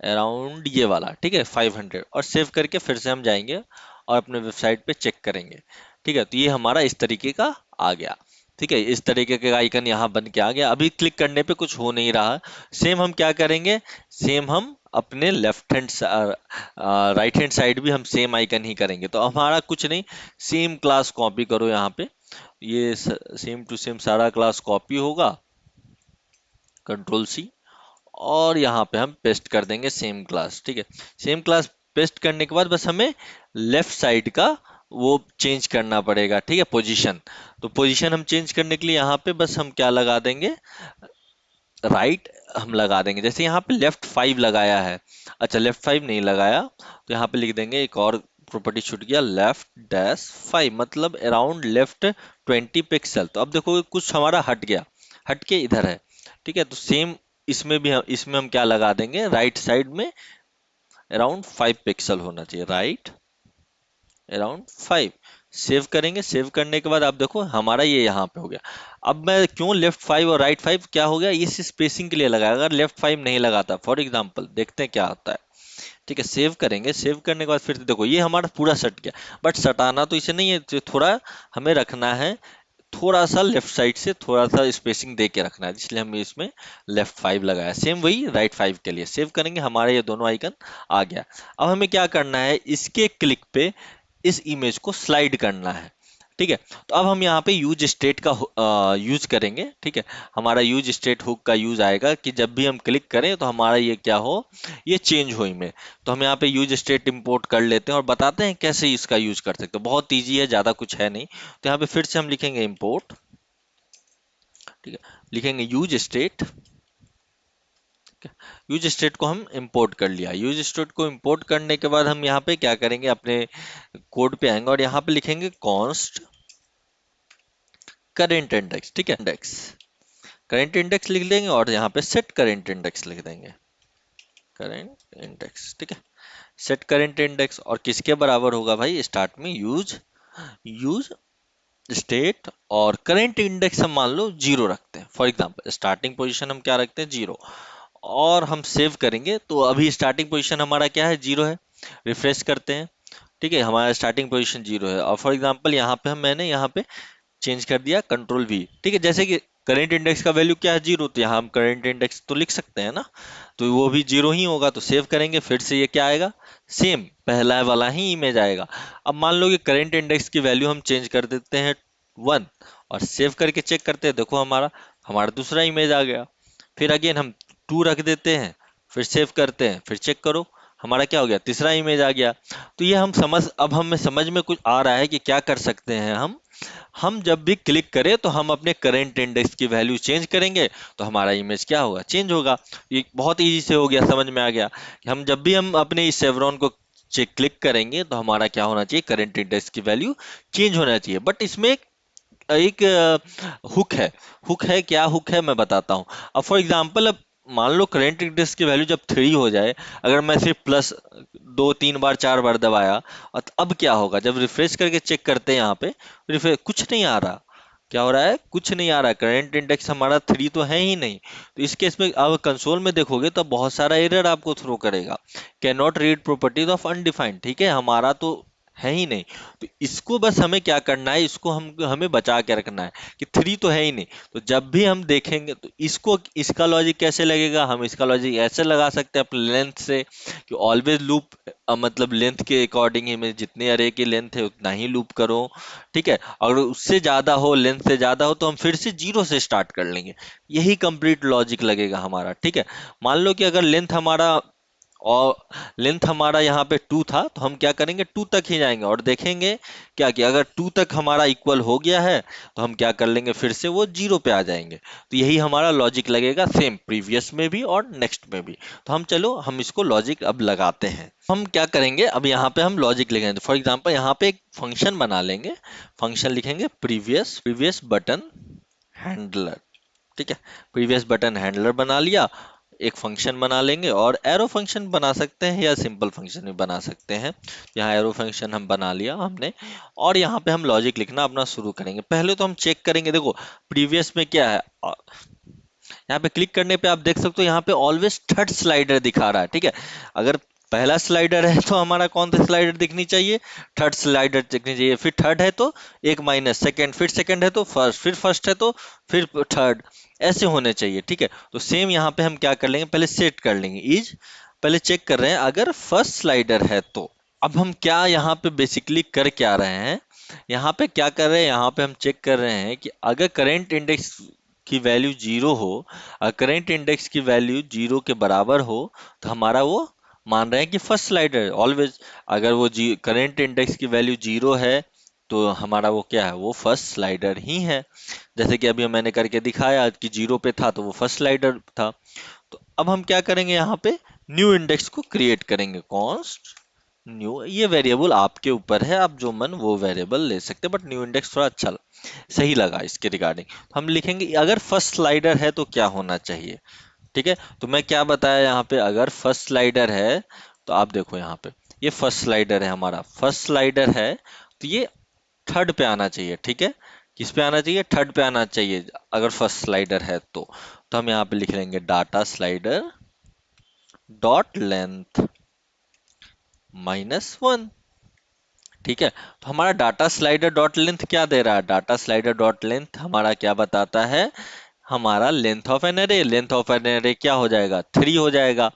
अराउंड ये वाला, ठीक है, 500, और सेव करके फिर से हम जाएंगे और अपने वेबसाइट पे चेक करेंगे, ठीक है। तो ये हमारा इस तरीके का आ गया, ठीक है, इस तरीके का आइकन यहाँ बन के आ गया। अभी क्लिक करने पे कुछ हो नहीं रहा। सेम हम क्या करेंगे, सेम हम अपने left hand right hand side भी हम सेम आइकन ही करेंगे। तो हमारा कुछ नहीं, सेम क्लास कॉपी करो यहाँ पे, ये सेम टू सेम सारा क्लास कॉपी होगा, कंट्रोल सी, और यहाँ पे हम पेस्ट कर देंगे सेम क्लास, ठीक है। सेम क्लास पेस्ट करने के बाद बस हमें लेफ्ट साइड का वो चेंज करना पड़ेगा, ठीक है, पोजीशन। तो पोजीशन हम चेंज करने के लिए यहाँ पे बस हम क्या लगा देंगे, राइट हम लगा देंगे। जैसे यहाँ पे लेफ्ट 5 लगाया है, अच्छा लेफ्ट 5 नहीं लगाया, तो यहाँ पे लिख देंगे एक और प्रॉपर्टी छूट गया, लेफ्ट-5, मतलब अराउंड लेफ्ट 20 पिक्सल। तो अब देखो कुछ हमारा हट गया, हट के इधर है, ठीक है। तो सेम इसमें भी इसमें हम क्या लगा देंगे, राइट साइड में अराउंड 5 पिक्सल होना चाहिए, राइट अराउंड 5। सेव करेंगे, सेव करने के बाद आप देखो हमारा ये यहाँ पे हो गया। अब मैं क्यों लेफ्ट 5 और राइट 5 क्या हो गया, ये स्पेसिंग के लिए लगाया, अगर लेफ्ट 5 नहीं लगाता, फॉर एग्जाम्पल देखते हैं क्या होता है, ठीक है। सेव करेंगे, सेव करने के बाद फिर देखो ये हमारा पूरा सट गया। बट सटाना तो इसे नहीं है, तो थोड़ा हमें रखना है, थोड़ा सा लेफ्ट साइड से थोड़ा सा स्पेसिंग दे के रखना है, इसलिए हम इसमें लेफ्ट 5 लगाया। सेम वही राइट 5 के लिए सेव करेंगे, हमारे ये दोनों आइकन आ गया। अब हमें क्या करना है, इसके क्लिक पे इस इमेज को स्लाइड करना है, ठीक है। तो अब हम यहाँ पे यूज स्टेट का यूज करेंगे, ठीक है। हमारा यूज स्टेट हुक का यूज आएगा कि जब भी हम क्लिक करें तो हमारा ये क्या हो, ये चेंज हो इमेज। तो हम यहाँ पे यूज स्टेट इंपोर्ट कर लेते हैं और बताते हैं कैसे इसका यूज कर सकते हैं। बहुत ईजी है, ज्यादा कुछ है नहीं। तो यहाँ पे फिर से हम लिखेंगे इंपोर्ट, ठीक है, लिखेंगे यूज स्टेट। यूज स्टेट को हम इंपोर्ट कर लिया। यूज स्टेट को इंपोर्ट करने के बाद हम यहाँ पे क्या करेंगे, अपने कोड पे आएंगे और यहाँ पे लिखेंगे कॉन्स्ट करेंट इंडेक्स, ठीक है, इंडेक्स करेंट इंडेक्स लिख देंगे और यहाँ पे सेट करेंट इंडेक्स लिख देंगे, करेंट इंडेक्स, ठीक है। सेट करेंट इंडेक्स और किसके बराबर होगा भाई, स्टार्ट में यूज यूज स्टेट और करेंट इंडेक्स हम मान लो 0 रखते हैं। फॉर एग्जांपल स्टार्टिंग पोजीशन हम क्या रखते हैं, 0, और हम सेव करेंगे तो अभी स्टार्टिंग पोजीशन हमारा क्या है, 0 है। रिफ्रेश करते हैं, ठीक है, हमारा स्टार्टिंग पोजीशन 0 है। और फॉर एग्जांपल यहाँ पे मैंने यहाँ पे चेंज कर दिया कंट्रोल वी, ठीक है। जैसे कि करेंट इंडेक्स का वैल्यू क्या है, 0, तो यहाँ हम करेंट इंडेक्स तो लिख सकते हैं ना, तो वो भी 0 ही होगा। तो सेव करेंगे, फिर से ये क्या आएगा, सेम पहला वाला ही इमेज आएगा। अब मान लो कि करेंट इंडेक्स की वैल्यू हम चेंज कर देते हैं 1 और सेव करके चेक करते हैं, देखो हमारा हमारा दूसरा इमेज आ गया। फिर अगेन हम 2 रख देते हैं, फिर सेव करते हैं, फिर चेक करो हमारा क्या हो गया, तीसरा इमेज आ गया। तो ये हम समझ, अब हमें समझ में कुछ आ रहा है कि क्या कर सकते हैं हम जब भी क्लिक करें तो हम अपने करेंट इंडेक्स की वैल्यू चेंज करेंगे तो हमारा इमेज क्या होगा, चेंज होगा। ये बहुत इजी से हो गया, समझ में आ गया कि हम जब भी हम अपने इस सेवरॉन को चेक क्लिक करेंगे तो हमारा क्या होना चाहिए, करेंट इंडेक्स की वैल्यू चेंज होना चाहिए। बट इसमें एक हुक है। हुक है, क्या हुक है मैं बताता हूँ। अब फॉर एग्जांपल, अब मान लो करंट इंडेक्स की वैल्यू जब 3 हो जाए, अगर मैं सिर्फ प्लस 2 3 बार 4 बार दबाया, और अब क्या होगा जब रिफ्रेश करके चेक करते हैं, यहाँ पे रिफ्रेश कुछ नहीं आ रहा। क्या हो रहा है, कुछ नहीं आ रहा, करंट इंडेक्स हमारा 3 तो है ही नहीं। तो इस केस में अब कंसोल में देखोगे तो बहुत सारा एरर आपको थ्रो करेगा, can not read properties of undefined, ठीक है, हमारा तो है ही नहीं। तो इसको बस हमें क्या करना है, इसको हमें बचा के रखना है कि 3 तो है ही नहीं। तो जब भी हम देखेंगे तो इसको, इसका लॉजिक कैसे लगेगा, हम इसका लॉजिक ऐसे लगा सकते हैं अपने लेंथ से कि ऑलवेज लूप, मतलब लेंथ के अकॉर्डिंग ही में जितने अरे की लेंथ है उतना ही लूप करो, ठीक है। अगर उससे ज्यादा हो, लेंथ से ज्यादा हो, तो हम फिर से 0 से स्टार्ट कर लेंगे। यही कंप्लीट लॉजिक लगेगा हमारा, ठीक है। मान लो कि अगर लेंथ हमारा, और लेंथ हमारा यहाँ पे 2 था, तो हम क्या करेंगे, 2 तक ही जाएंगे और देखेंगे क्या कि अगर 2 तक हमारा इक्वल हो गया है तो हम क्या कर लेंगे, फिर से वो 0 पे आ जाएंगे। तो यही हमारा लॉजिक लगेगा, सेम प्रीवियस में भी और नेक्स्ट में भी। तो हम चलो हम इसको लॉजिक अब लगाते हैं। हम क्या करेंगे, अब यहाँ पे हम लॉजिक लिखेंगे। फॉर एग्जाम्पल यहाँ पे एक फंक्शन बना लेंगे, फंक्शन लिखेंगे प्रीवियस प्रीवियस बटन हैंडलर, ठीक है। प्रीवियस बटन हैंडलर बना लिया, एक फंक्शन बना लेंगे और एरो फंक्शन बना सकते हैं या सिंपल फंक्शन भी बना सकते हैं। यहाँ एरो फंक्शन हम बना लिया हमने, और यहाँ पे हम लॉजिक लिखना अपना शुरू करेंगे। पहले तो हम चेक करेंगे, देखो प्रीवियस में क्या है, यहाँ पे क्लिक करने पे आप देख सकते हो यहाँ पे ऑलवेज थर्ड स्लाइडर दिखा रहा है, ठीक है। अगर पहला स्लाइडर है तो हमारा कौन सा स्लाइडर दिखनी चाहिए, थर्ड स्लाइडर दिखनी चाहिए। फिर थर्ड है तो एक माइनस सेकंड, फिर सेकंड है तो फर्स्ट, फिर फर्स्ट है तो फिर थर्ड, ऐसे होने चाहिए, ठीक है। तो सेम यहाँ पे हम क्या कर लेंगे, पहले सेट कर लेंगे इज, पहले चेक कर रहे हैं अगर फर्स्ट स्लाइडर है तो। अब हम क्या यहाँ पे बेसिकली कर क्या रहे हैं, यहाँ पे क्या कर रहे हैं, यहाँ पे हम चेक कर रहे हैं कि अगर करेंट इंडेक्स की वैल्यू 0 हो, अगर करेंट इंडेक्स की वैल्यू 0 के बराबर हो, तो हमारा वो मान रहे हैं कि फर्स्ट स्लाइडर ऑलवेज। अगर वो करेंट इंडेक्स की वैल्यू 0 है तो हमारा वो क्या है, वो फर्स्ट स्लाइडर ही है। जैसे कि अभी मैंने करके दिखाया कि 0 पे था तो वो फर्स्ट स्लाइडर था। तो अब हम क्या करेंगे, यहाँ पे न्यू इंडेक्स को क्रिएट करेंगे, कॉन्स्ट न्यू। ये वेरिएबल आपके ऊपर है, आप जो मन वो वेरिएबल ले सकते हैं, बट न्यू इंडेक्स थोड़ा अच्छा सही लगा इसके रिगार्डिंग। हम लिखेंगे अगर फर्स्ट स्लाइडर है तो क्या होना चाहिए, ठीक है। तो मैं क्या बताया यहाँ पे, अगर फर्स्ट स्लाइडर है तो आप देखो यहाँ पे ये फर्स्ट स्लाइडर है, हमारा फर्स्ट स्लाइडर है तो ये थर्ड पे आना चाहिए, ठीक है। किस पे आना चाहिए, थर्ड पे आना चाहिए अगर फर्स्ट स्लाइडर है तो हम यहाँ पे लिख लेंगे डाटा स्लाइडर डॉट लेंथ -1, ठीक है। तो हमारा डाटा स्लाइडर डॉट लेंथ क्या दे रहा है, डाटा स्लाइडर डॉट लेंथ हमारा क्या बताता है, हमारा length of an array, length of an array क्या हो जाएगा 3 हो जाएगा,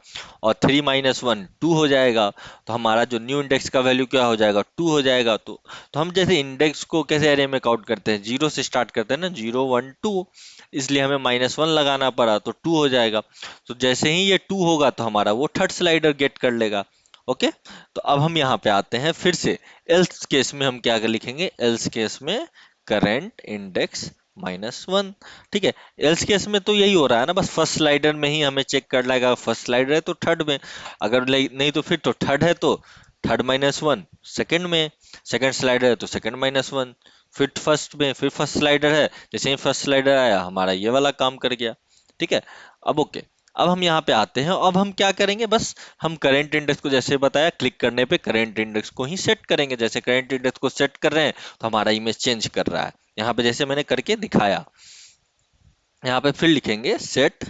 और 3 माइनस 1 2 हो जाएगा। तो हमारा जो न्यू इंडेक्स का वैल्यू क्या हो जाएगा 2 हो जाएगा। तो हम जैसे इंडेक्स को कैसे एरे में काउंट करते हैं, जीरो से स्टार्ट करते हैं ना, 0 1 2, इसलिए हमें माइनस 1 लगाना पड़ा तो 2 हो जाएगा। तो जैसे ही ये 2 होगा तो हमारा वो थर्ड स्लाइडर गेट कर लेगा। ओके। तो अब हम यहाँ पे आते हैं फिर से, एल्स केस में हम क्या लिखेंगे, एल्स केस में करेंट इंडेक्स -1। ठीक है। एल्स केस में तो यही हो रहा है ना, बस फर्स्ट स्लाइडर में ही हमें चेक कर लेगा, फर्स्ट स्लाइडर है तो थर्ड में, अगर नहीं तो फिर तो थर्ड है तो थर्ड -1 सेकंड में, सेकंड स्लाइडर है तो सेकंड -1 फिर फर्स्ट में, फिर फर्स्ट स्लाइडर है, जैसे ही फर्स्ट स्लाइडर आया हमारा ये वाला काम कर गया। ठीक है। अब ओके, अब हम यहाँ पे आते हैं, अब हम क्या करेंगे, बस हम करेंट इंडेक्स को जैसे बताया क्लिक करने पे करेंट इंडेक्स को ही सेट करेंगे, जैसे करेंट इंडेक्स को सेट कर रहे हैं तो हमारा इमेज चेंज कर रहा है, यहाँ पे जैसे मैंने करके दिखाया। यहाँ पे फिर लिखेंगे set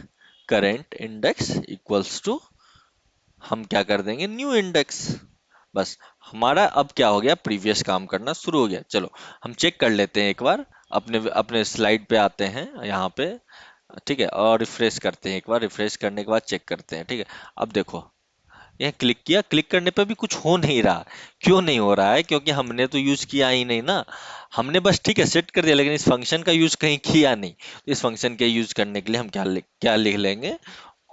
current index equals to, हम क्या कर देंगे न्यू इंडेक्स। बस हमारा अब क्या हो गया, प्रीवियस काम करना शुरू हो गया। चलो हम चेक कर लेते हैं एक बार, अपने अपने स्लाइड पे आते हैं यहाँ पे। ठीक है, और रिफ्रेश करते हैं, एक बार रिफ्रेश करने के बाद चेक करते हैं। ठीक है। अब देखो, ये क्लिक किया, क्लिक करने पे भी कुछ हो नहीं रहा। क्यों नहीं हो रहा है, क्योंकि हमने तो यूज किया ही नहीं ना। हमने बस ठीक है सेट कर दिया, लेकिन इस फंक्शन का यूज कहीं किया नहीं। तो इस फंक्शन के यूज करने के लिए हम क्या लिख लेंगे,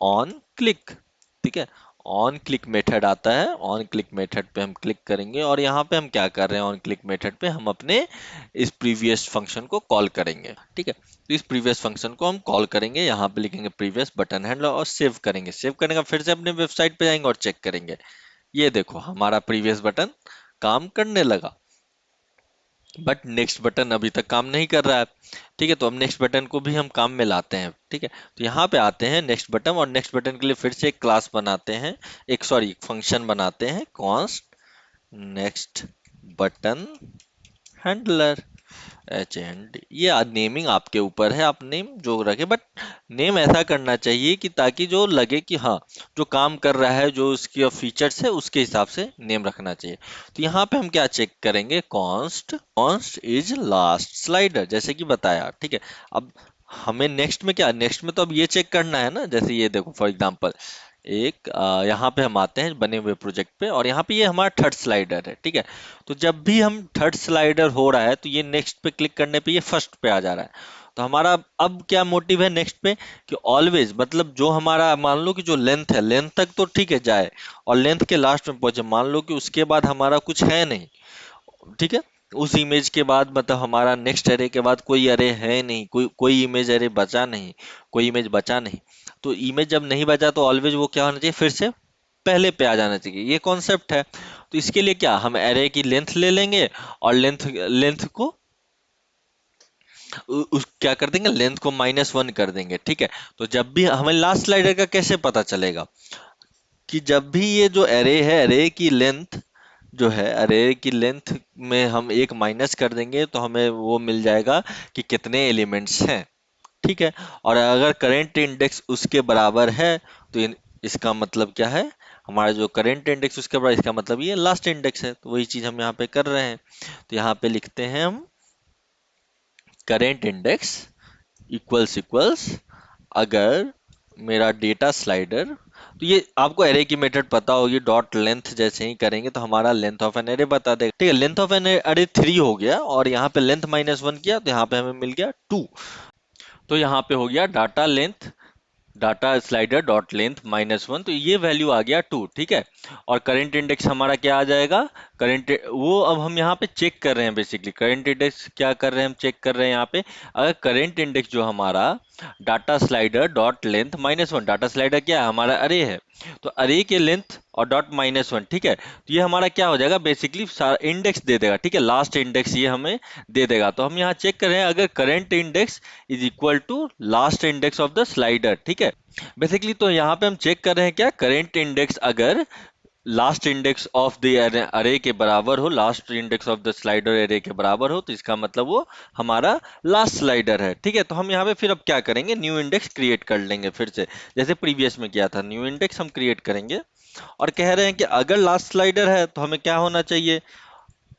ऑन क्लिक। ठीक है। ऑन क्लिक मेथड आता है, ऑन क्लिक मेथड पे हम क्लिक करेंगे, और यहाँ पे हम क्या कर रहे हैं, ऑन क्लिक मेथड पे हम अपने इस प्रीवियस फंक्शन को कॉल करेंगे। ठीक है। तो इस प्रीवियस फंक्शन को हम कॉल करेंगे, यहाँ पे लिखेंगे प्रीवियस बटन हैंडलर और सेव करेंगे। सेव करने का फिर से अपने वेबसाइट पे जाएंगे और चेक करेंगे। ये देखो हमारा प्रीवियस बटन काम करने लगा, बट नेक्स्ट बटन अभी तक काम नहीं कर रहा है। ठीक है। तो अब नेक्स्ट बटन को भी हम काम में लाते हैं। ठीक है। तो यहाँ पे आते हैं नेक्स्ट बटन, और नेक्स्ट बटन के लिए फिर से एक क्लास बनाते हैं, एक सॉरी फंक्शन बनाते हैं, const next button handler, HND। ये नेमिंग आपके ऊपर है, आप नेम जो रखे, बट नेम ऐसा करना चाहिए कि ताकि जो लगे कि हाँ जो काम कर रहा है, जो उसकी फीचर्स है उसके हिसाब से नेम रखना चाहिए। तो यहाँ पे हम क्या चेक करेंगे, कॉन्स्ट इज लास्ट स्लाइडर, जैसे कि बताया। ठीक है। अब हमें नेक्स्ट में क्या, नेक्स्ट में तो अब ये चेक करना है ना, जैसे ये देखो फॉर एग्जांपल एक यहाँ पे हम आते हैं बने हुए प्रोजेक्ट पे, और यहाँ पे ये हमारा थर्ड स्लाइडर है। ठीक है। तो जब भी हम थर्ड स्लाइडर हो रहा है तो ये नेक्स्ट पे क्लिक करने पे ये फर्स्ट पे आ जा रहा है। तो हमारा अब क्या मोटिव है नेक्स्ट पे, कि ऑलवेज मतलब जो हमारा मान लो कि जो लेंथ है, लेंथ तक तो ठीक है जाए, और लेंथ के लास्ट में पहुंचे, मान लो कि उसके बाद हमारा कुछ है नहीं। ठीक है। उस इमेज के बाद मतलब हमारा नेक्स्ट एरे के बाद कोई एरे है नहीं, कोई इमेज एरे बचा नहीं, कोई इमेज बचा नहीं। तो इमेज जब नहीं बचा तो ऑलवेज वो क्या होना चाहिए, फिर से पहले पे आ जाना चाहिए, ये कॉन्सेप्ट है। तो इसके लिए क्या, हम एरे की लेंथ ले लेंगे, और लेंथ लेंथ को उस क्या कर देंगे, लेंथ को -1 कर देंगे। ठीक है। तो जब भी हमें लास्ट स्लाइडर का कैसे पता चलेगा, कि जब भी ये जो एरे है, एरे की लेंथ जो है, अरे की लेंथ में हम एक माइनस कर देंगे तो हमें वो मिल जाएगा कि कितने एलिमेंट्स हैं। ठीक है। और अगर करेंट इंडेक्स उसके बराबर है तो इसका मतलब क्या है, हमारा जो करेंट इंडेक्स उसके बराबर, इसका मतलब ये लास्ट इंडेक्स है। तो वही चीज हम यहाँ पे कर रहे हैं। तो यहाँ पे लिखते हैं हम करेंट इंडेक्स इक्वल्स अगर मेरा डेटा स्लाइडर, तो ये आपको एरे की मेथड पता होगी, डॉट लेंथ जैसे ही करेंगे तो हमारा लेंथ ऑफ एन एरे बता देगा। ठीक है। लेंथ ऑफ एन एरे 3 हो गया, और यहाँ पे लेंथ -1 किया तो यहाँ पे हमें मिल गया 2। तो यहाँ पे हो गया डाटा स्लाइडर डॉट लेंथ -1, तो ये वैल्यू आ गया 2। ठीक है। और करंट इंडेक्स हमारा क्या आ जाएगा, करंट वो अब हम यहाँ पे चेक कर रहे हैं, बेसिकली करंट इंडेक्स क्या कर रहे हैं, हम चेक कर रहे हैं यहाँ पे, अगर करंट इंडेक्स जो हमारा data slider dot length -1, data slider क्या है, हमारा अरे है, तो अरे के लेंथ और डॉट -1। ठीक है। तो ये हमारा क्या हो जाएगा, बेसिकली इंडेक्स दे देगा। ठीक है। लास्ट इंडेक्स ये हमें दे देगा। तो हम यहाँ चेक कर रहे हैं अगर current index is equal to last index of the slider. ठीक है। बेसिकली तो यहाँ पे हम चेक कर रहे हैं क्या, करेंट इंडेक्स अगर लास्ट इंडेक्स ऑफ द अरे के बराबर हो, last index of the slider array के बराबर हो, तो इसका मतलब वो हमारा लास्ट स्लाइडर है। ठीक है। तो हम यहाँ पे फिर अब क्या करेंगे, न्यू इंडेक्स क्रिएट कर लेंगे फिर से, जैसे प्रीवियस में किया था, न्यू इंडेक्स हम क्रिएट करेंगे। और कह रहे हैं कि अगर लास्ट स्लाइडर है तो हमें क्या होना चाहिए,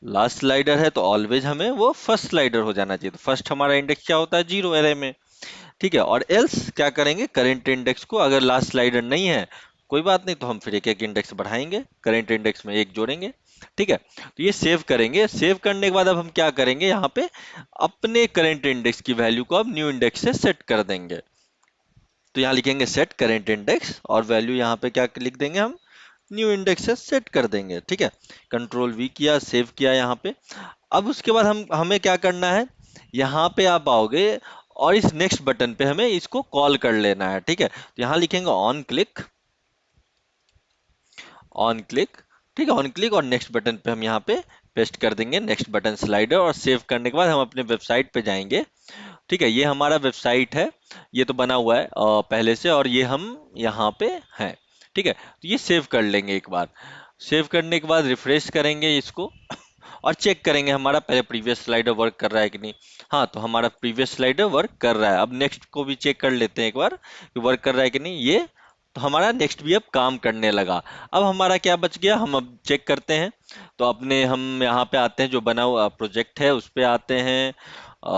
लास्ट स्लाइडर है तो ऑलवेज हमें वो फर्स्ट स्लाइडर हो जाना चाहिए। तो फर्स्ट हमारा इंडेक्स क्या होता है, 0 एरे में, ठीक है। और एल्स क्या करेंगे, करेंट इंडेक्स को, अगर लास्ट स्लाइडर नहीं है कोई बात नहीं, तो हम फिर एक एक इंडेक्स बढ़ाएंगे, करेंट इंडेक्स में एक जोड़ेंगे, ठीक है। तो ये सेव करेंगे। सेव करने के बाद अब हम क्या करेंगे, यहाँ पे अपने करेंट इंडेक्स की वैल्यू को अब न्यू इंडेक्स से सेट कर देंगे। तो यहाँ लिखेंगे सेट करेंट इंडेक्स और वैल्यू यहाँ पे क्या लिख देंगे हम, न्यू इंडेक्स से सेट कर देंगे, ठीक है। कंट्रोल वी किया, सेव किया यहाँ पे। अब उसके बाद हमें क्या करना है, यहाँ पे आप आओगे और इस नेक्स्ट बटन पे हमें इसको कॉल कर लेना है, ठीक है। तो यहाँ लिखेंगे ऑन क्लिक, ऑन क्लिक, ठीक है। ऑन क्लिक और नेक्स्ट बटन पे हम यहाँ पे पेस्ट कर देंगे नेक्स्ट बटन स्लाइडर, और सेव करने के बाद हम अपने वेबसाइट पे जाएंगे, ठीक है। ये हमारा वेबसाइट है, ये तो बना हुआ है पहले से, और ये हम यहाँ पे हैं, ठीक है। तो ये सेव कर लेंगे एक बार। सेव करने के बाद रिफ्रेश करेंगे इसको और चेक करेंगे हमारा पहले प्रीवियस स्लाइडर वर्क कर रहा है कि नहीं। हाँ, तो हमारा प्रीवियस स्लाइडर वर्क कर रहा है। अब नेक्स्ट को भी चेक कर लेते हैं एक बार कि वर्क कर रहा है कि नहीं। ये तो हमारा नेक्स्ट भी अब काम करने लगा। अब हमारा क्या बच गया, हम अब चेक करते हैं। तो अपने हम यहाँ पे आते हैं, जो बना हुआ प्रोजेक्ट है उस पे आते हैं।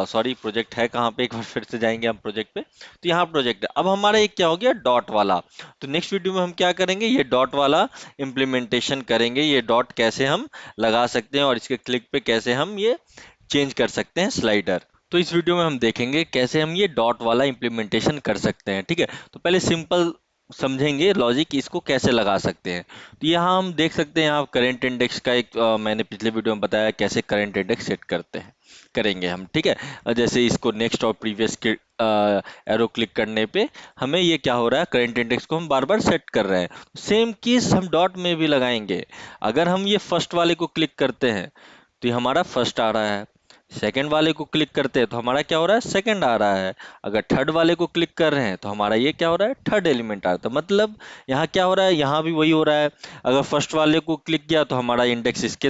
सॉरी, प्रोजेक्ट है कहाँ पे, एक बार फिर से जाएंगे हम प्रोजेक्ट पे। तो यहाँ प्रोजेक्ट है। अब हमारा एक क्या हो गया, डॉट वाला। तो नेक्स्ट वीडियो में हम क्या करेंगे, ये डॉट वाला इम्प्लीमेंटेशन करेंगे। ये डॉट कैसे हम लगा सकते हैं और इसके क्लिक पे कैसे हम ये चेंज कर सकते हैं स्लाइडर। तो इस वीडियो में हम देखेंगे कैसे हम ये डॉट वाला इम्प्लीमेंटेशन कर सकते हैं, ठीक है। तो पहले सिंपल समझेंगे लॉजिक, इसको कैसे लगा सकते हैं। तो यहाँ हम देख सकते हैं, यहाँ करंट इंडेक्स का एक मैंने पिछले वीडियो में बताया कैसे करंट इंडेक्स सेट करते हैं, करेंगे हम, ठीक है। जैसे इसको नेक्स्ट और प्रीवियस के एरो क्लिक करने पे हमें ये क्या हो रहा है, करंट इंडेक्स को हम बार बार सेट कर रहे हैं। सेम केस हम डॉट में भी लगाएंगे। अगर हम ये फर्स्ट वाले को क्लिक करते हैं तो ये हमारा फर्स्ट आ रहा है, सेकंड वाले को क्लिक करते हैं तो हमारा क्या हो रहा है, सेकंड आ रहा है। अगर थर्ड वाले को क्लिक कर रहे हैं तो हमारा ये क्या हो रहा है, थर्ड एलिमेंट आ रहा है। तो मतलब यहाँ क्या हो रहा है, यहाँ भी वही हो रहा है। अगर फर्स्ट वाले को क्लिक किया तो हमारा इंडेक्स इसके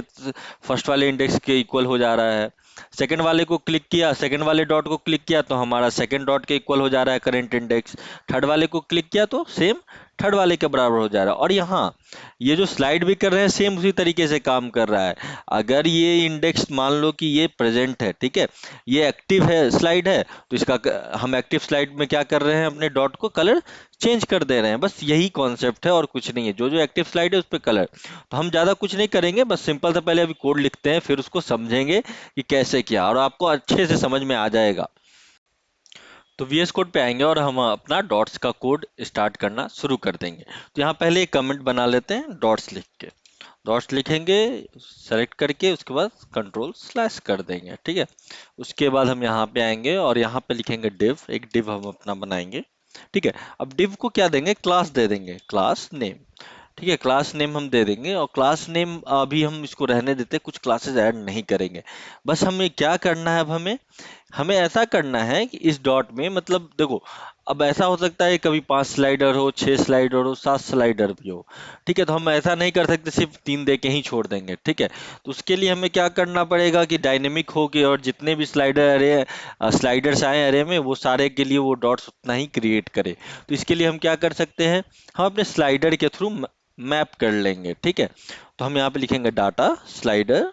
फर्स्ट वाले इंडेक्स के इक्वल हो जा रहा है। सेकंड वाले को क्लिक किया, सेकंड वाले डॉट को क्लिक किया तो हमारा सेकंड डॉट के इक्वल हो जा रहा है करंट इंडेक्स। थर्ड वाले को क्लिक किया तो सेम थर्ड वाले के बराबर हो जा रहा है। और यहाँ ये जो स्लाइड भी कर रहे हैं सेम उसी तरीके से काम कर रहा है। अगर ये इंडेक्स मान लो कि ये प्रेजेंट है, ठीक है, ये एक्टिव है स्लाइड है, तो इसका हम एक्टिव स्लाइड में क्या कर रहे हैं, अपने डॉट को कलर चेंज कर दे रहे हैं। बस यही कॉन्सेप्ट है और कुछ नहीं है। जो जो एक्टिव स्लाइड है उस पर कलर, तो हम ज़्यादा कुछ नहीं करेंगे, बस सिंपल सा पहले अभी कोड लिखते हैं, फिर उसको समझेंगे कि कैसे किया, और आपको अच्छे से समझ में आ जाएगा। तो वीएस कोड पे आएंगे और हम अपना डॉट्स का कोड स्टार्ट करना शुरू कर देंगे। तो यहाँ पहले एक कमेंट बना लेते हैं डॉट्स लिख के। डॉट्स लिखेंगे सेलेक्ट करके, उसके बाद कंट्रोल स्लैश कर देंगे, ठीक है। उसके बाद हम यहाँ पे आएंगे और यहाँ पे लिखेंगे डिव, एक डिव हम अपना बनाएंगे, ठीक है। अब डिव को क्या देंगे, क्लास दे देंगे, क्लास नेम, ठीक है। क्लास नेम हम दे देंगे, और क्लास नेम अभी हम इसको रहने देते हैं, कुछ क्लासेस ऐड नहीं करेंगे। बस हमें क्या करना है, अब हमें हमें ऐसा करना है कि इस डॉट में, मतलब देखो, अब ऐसा हो सकता है कभी 5 स्लाइडर हो, 6 स्लाइडर हो, 7 स्लाइडर भी हो, ठीक है। तो हम ऐसा नहीं कर सकते सिर्फ 3 दे के ही छोड़ देंगे, ठीक है। तो उसके लिए हमें क्या करना पड़ेगा कि डायनेमिक हो के, और जितने भी स्लाइडर अरे स्लाइडर्स आए अरे में, वो सारे के लिए वो डॉट्स उतना ही क्रिएट करे। तो इसके लिए हम क्या कर सकते हैं, हम अपने स्लाइडर के थ्रू मैप कर लेंगे, ठीक है। तो हम यहाँ पे लिखेंगे डाटा स्लाइडर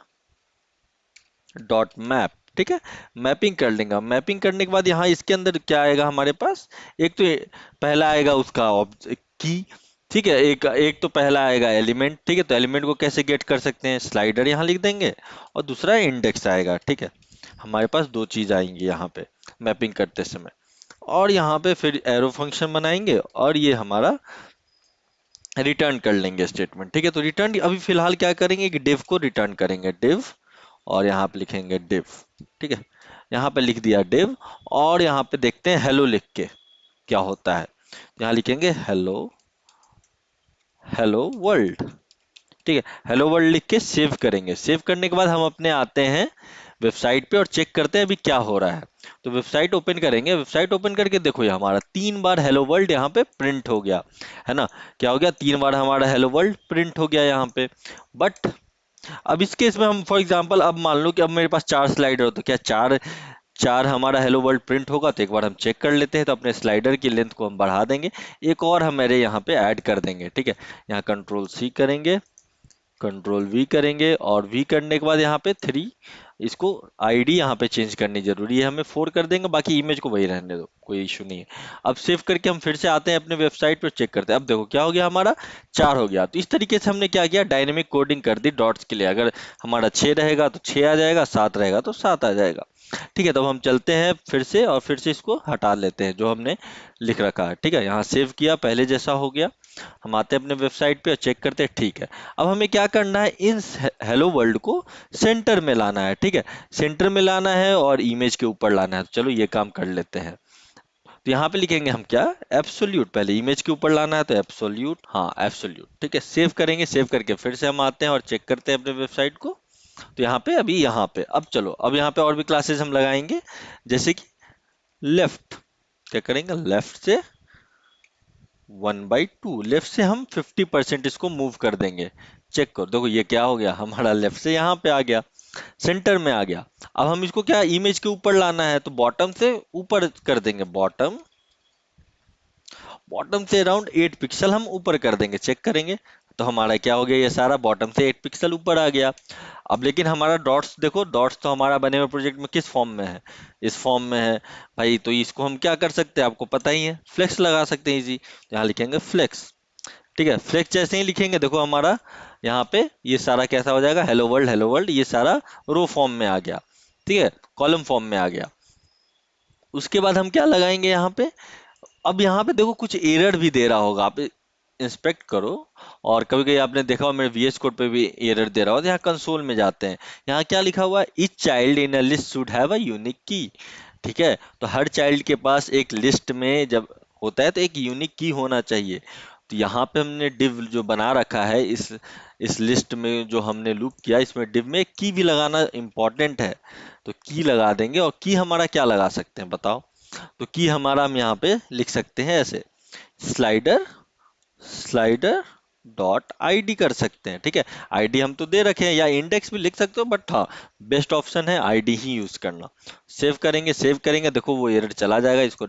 डॉट मैप, ठीक है। मैपिंग कर लेंगे। मैपिंग करने के बाद यहाँ इसके अंदर क्या आएगा हमारे पास, एक तो पहला आएगा उसका की, ठीक है। एक एक तो पहला आएगा एलिमेंट, ठीक है। तो एलिमेंट को कैसे गेट कर सकते हैं, स्लाइडर यहाँ लिख देंगे, और दूसरा इंडेक्स आएगा, ठीक है। हमारे पास दो चीज आएंगी यहाँ पे मैपिंग करते समय। और यहाँ पे फिर एरो फंक्शन बनाएंगे और ये हमारा रिटर्न कर लेंगे स्टेटमेंट, ठीक है। तो रिटर्न अभी फिलहाल क्या करेंगे कि डिव को रिटर्न करेंगे, डिव, और यहाँ पे लिखेंगे डिव, ठीक है। यहाँ पे लिख दिया डिव, और यहाँ पे देखते हैं हेलो लिख के क्या होता है। यहाँ लिखेंगे हेलो, हेलो वर्ल्ड, ठीक है। हेलो वर्ल्ड लिख के सेव करेंगे। सेव करने के बाद हम अपने आते हैं वेबसाइट पे और चेक करते हैं अभी क्या हो रहा है। तो वेबसाइट ओपन करेंगे। वेबसाइट ओपन करके देखो, ये हमारा 3 बार हेलो वर्ल्ड यहाँ पे प्रिंट हो गया, है ना। क्या हो गया, 3 बार हमारा हेलो वर्ल्ड प्रिंट हो गया यहाँ पे। बट अब इस केस में हम फॉर एग्जांपल, अब मान लो कि अब मेरे पास 4 स्लाइडर हो, तो क्या चार चार हमारा हेलो वर्ल्ड प्रिंट होगा। तो एक बार हम चेक कर लेते हैं। तो अपने स्लाइडर की लेंथ को हम बढ़ा देंगे, एक और हमारे यहाँ पे ऐड कर देंगे, ठीक है। यहाँ कंट्रोल सी करेंगे, कंट्रोल वी करेंगे और वी करने के बाद यहाँ पे 3, इसको आईडी यहाँ पे चेंज करनी जरूरी है, हमें 4 कर देंगे, बाकी इमेज को वही रहने दो, कोई इशू नहीं है। अब सेव करके हम फिर से आते हैं अपने वेबसाइट पर, चेक करते हैं। अब देखो क्या हो गया, हमारा 4 हो गया। तो इस तरीके से हमने क्या किया, डायनेमिक कोडिंग कर दी डॉट्स के लिए। अगर हमारा 6 रहेगा तो 6 आ जाएगा, 7 रहेगा तो 7 आ जाएगा। ठीक है, तो अब हम चलते हैं फिर से और फिर से इसको हटा लेते हैं जो हमने लिख रखा है। ठीक है, यहाँ सेव किया, पहले जैसा हो गया। हम आते हैं अपने वेबसाइट पे और चेक करते हैं, ठीक है। अब हमें क्या करना है, इन हेलो वर्ल्ड को सेंटर में लाना है। ठीक है, सेंटर में लाना है और इमेज के ऊपर लाना है। तो चलो ये काम कर लेते हैं। तो यहाँ पे लिखेंगे हम क्या, एब्सोल्यूट। पहले इमेज के ऊपर लाना है तो एब्सोल्यूट, हाँ एब्सोल्यूट। ठीक है, सेव करेंगे, सेव करके फिर से हम आते हैं और चेक करते हैं अपने वेबसाइट को। तो यहाँ पे अभी यहाँ पे, अब चलो अब यहाँ पे और भी क्लासेस हम लगाएंगे, जैसे कि लेफ्ट। क्या करेंगे, लेफ्ट से 1/2, लेफ्ट से हम 50% इसको मूव कर देंगे। चेक करो, देखो ये क्या हो गया, हमारा लेफ्ट से यहाँ पे आ गया, सेंटर में आ गया। अब हम इसको क्या, इमेज के ऊपर लाना है तो बॉटम से ऊपर कर देंगे, बॉटम, बॉटम से अराउंड 8 पिक्सल हम ऊपर कर देंगे। चेक करेंगे तो हमारा क्या हो गया, ये सारा बॉटम से 8 पिक्सल ऊपर आ गया। अब लेकिन हमारा डॉट्स देखो, डॉट्स तो हमारा बने हुए प्रोजेक्ट में किस फॉर्म में है, इस फॉर्म में है भाई। तो इसको हम क्या कर सकते हैं, आपको पता ही है, फ्लेक्स लगा सकते हैं इजी। तो यहाँ लिखेंगे फ्लेक्स। ठीक है, फ्लेक्स जैसे ही लिखेंगे देखो हमारा यहाँ पे ये सारा कैसा हो जाएगा, हेलो वर्ल्ड, ये सारा रो फॉर्म में आ गया। ठीक है, कॉलम फॉर्म में आ गया। उसके बाद हम क्या लगाएंगे यहाँ पे, अब यहाँ पे देखो कुछ एरर भी दे रहा होगा, आप इंस्पेक्ट करो। और कभी कभी आपने देखा हो मेरे वीएस कोड पे भी एरर दे रहा हो, तो यहाँ कंसोल में जाते हैं। यहाँ क्या लिखा हुआ है, each child in a list should have a unique की। ठीक है, तो हर चाइल्ड के पास एक लिस्ट में जब होता है तो एक यूनिक की होना चाहिए। तो यहाँ पे हमने डिव जो बना रखा है, इस लिस्ट में जो हमने लूप किया, इसमें डिव में की भी लगाना इम्पोर्टेंट है। तो की लगा देंगे, और की हमारा क्या लगा सकते हैं बताओ। तो की हमारा हम यहाँ पे लिख सकते हैं ऐसे, स्लाइडर, स्लाइडर डॉट आईडी कर सकते हैं। ठीक है, आईडी हम तो दे रखे हैं, या इंडेक्स भी लिख सकते हो, बट हाँ बेस्ट ऑप्शन है आईडी ही यूज करना। सेव करेंगे, सेव करेंगे, देखो वो एरर चला जाएगा। इसको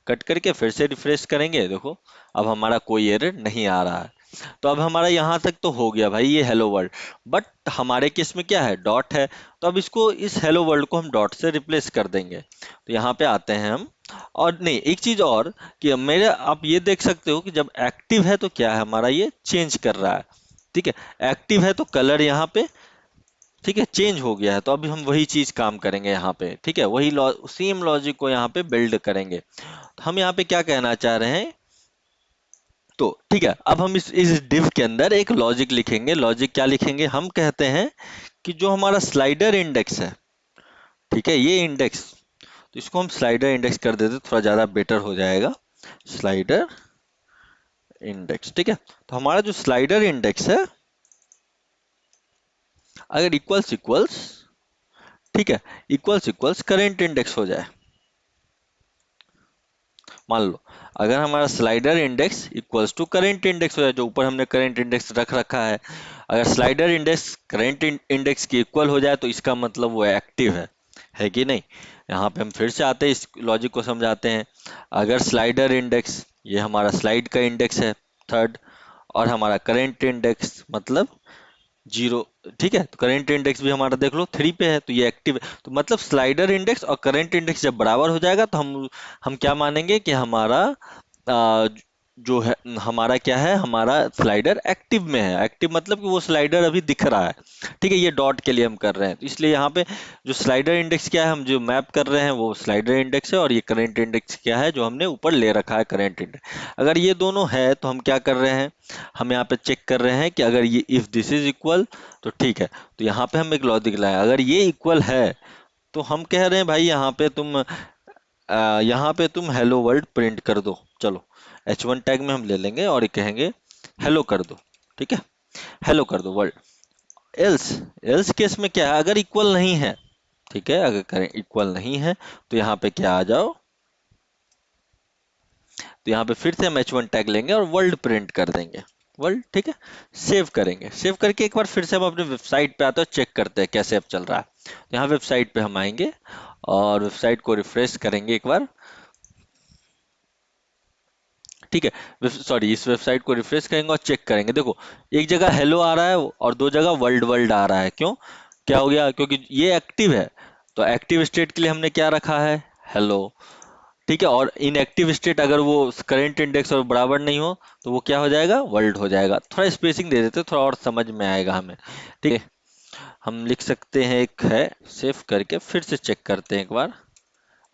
कट करके फिर से रिफ्रेश करेंगे, देखो अब हमारा कोई एरर नहीं आ रहा है। तो अब हमारा यहाँ तक तो हो गया भाई, ये हेलो वर्ल्ड। बट हमारे केस में क्या है, डॉट है। तो अब इसको, इस हेलो वर्ल्ड को हम डॉट से रिप्लेस कर देंगे। तो यहाँ पे आते हैं हम, और नहीं एक चीज और, कि मेरे आप ये देख सकते हो कि जब एक्टिव है तो क्या है, हमारा ये चेंज कर रहा है। ठीक है, एक्टिव है तो कलर यहाँ पे, ठीक है, चेंज हो गया है। तो अभी हम वही चीज काम करेंगे यहाँ पे। ठीक है, वही सेम लॉजिक को यहाँ पे बिल्ड करेंगे। तो हम यहाँ पे क्या कहना चाह रहे हैं, तो ठीक है, अब हम इस डिव के अंदर एक लॉजिक लिखेंगे। लॉजिक क्या लिखेंगे, हम कहते हैं कि जो हमारा स्लाइडर इंडेक्स है, ठीक है, ये इंडेक्स, तो इसको हम स्लाइडर इंडेक्स कर देते तो थोड़ा ज्यादा बेटर हो जाएगा, स्लाइडर इंडेक्स। ठीक है, तो हमारा जो स्लाइडर इंडेक्स है, अगर इक्वल्स इक्वल्स, ठीक है, इक्वल्स इक्वल्स करेंट इंडेक्स हो जाए, मान लो अगर हमारा slider index equals to current index हो जाए, जो ऊपर हमने करेंट इंडेक्स रख रखा है, अगर स्लाइडर इंडेक्स करेंट इंडेक्स के इक्वल हो जाए तो इसका मतलब वो एक्टिव है कि नहीं। यहाँ पे हम फिर से आते हैं, इस लॉजिक को समझाते हैं। अगर स्लाइडर इंडेक्स, ये हमारा स्लाइड का इंडेक्स है थर्ड, और हमारा करेंट इंडेक्स मतलब 0, ठीक है, तो करेंट इंडेक्स भी हमारा देख लो 3 पे है, तो ये एक्टिव है। तो मतलब स्लाइडर इंडेक्स और करेंट इंडेक्स जब बराबर हो जाएगा तो हम क्या मानेंगे कि हमारा आ, जो है, हमारा क्या है, हमारा स्लाइडर एक्टिव में है। एक्टिव मतलब कि वो स्लाइडर अभी दिख रहा है। ठीक है, ये डॉट के लिए हम कर रहे हैं, तो इसलिए यहाँ पे जो स्लाइडर इंडेक्स क्या है, हम जो मैप कर रहे हैं वो स्लाइडर इंडेक्स है, और ये करेंट इंडेक्स क्या है जो हमने ऊपर ले रखा है, करेंट इंडेक्स। अगर ये दोनों है तो हम क्या कर रहे हैं, हम यहाँ पे चेक कर रहे हैं कि अगर ये इफ दिस इज इक्वल तो ठीक है। तो यहाँ पे हम एक लॉजिक लाए, अगर ये इक्वल है तो हम कह रहे हैं भाई यहाँ पे तुम हेलो वर्ल्ड प्रिंट कर दो। चलो H1 टैग में हम ले लेंगे और ये कहेंगे हेलो कर दो। ठीक है, हेलो कर दो वर्ल्ड। एल्स, एल्स केस में क्या है, अगर इक्वल नहीं है, ठीक है, अगर करें इक्वल नहीं है तो यहाँ पे क्या आ जाओ, तो यहाँ पे फिर से हम H1 टैग लेंगे और वर्ल्ड प्रिंट कर देंगे, वर्ल्ड। ठीक है, सेव करेंगे, सेव करके एक बार फिर से हम अपने वेबसाइट पे आते हैं, चेक करते हैं कैसे अब चल रहा है। तो यहाँ वेबसाइट पे हम आएंगे और वेबसाइट को रिफ्रेश करेंगे एक बार। ठीक है, सॉरी, इस वेबसाइट को रिफ्रेश करेंगे और चेक करेंगे। देखो, एक जगह हेलो आ रहा है और दो जगह वर्ल्ड वर्ल्ड आ रहा है। क्यों, क्या हो गया? क्योंकि ये एक्टिव है, तो एक्टिव स्टेट के लिए हमने क्या रखा है? हेलो। ठीक है, और इनएक्टिव स्टेट अगर वो करेंट इंडेक्स और बराबर नहीं हो तो वो क्या हो जाएगा? वर्ल्ड हो जाएगा। थोड़ा स्पेसिंग दे देते थोड़ा और समझ में आएगा हमें। ठीक है, हम लिख सकते हैं, एक है, सेव करके फिर से चेक करते हैं एक बार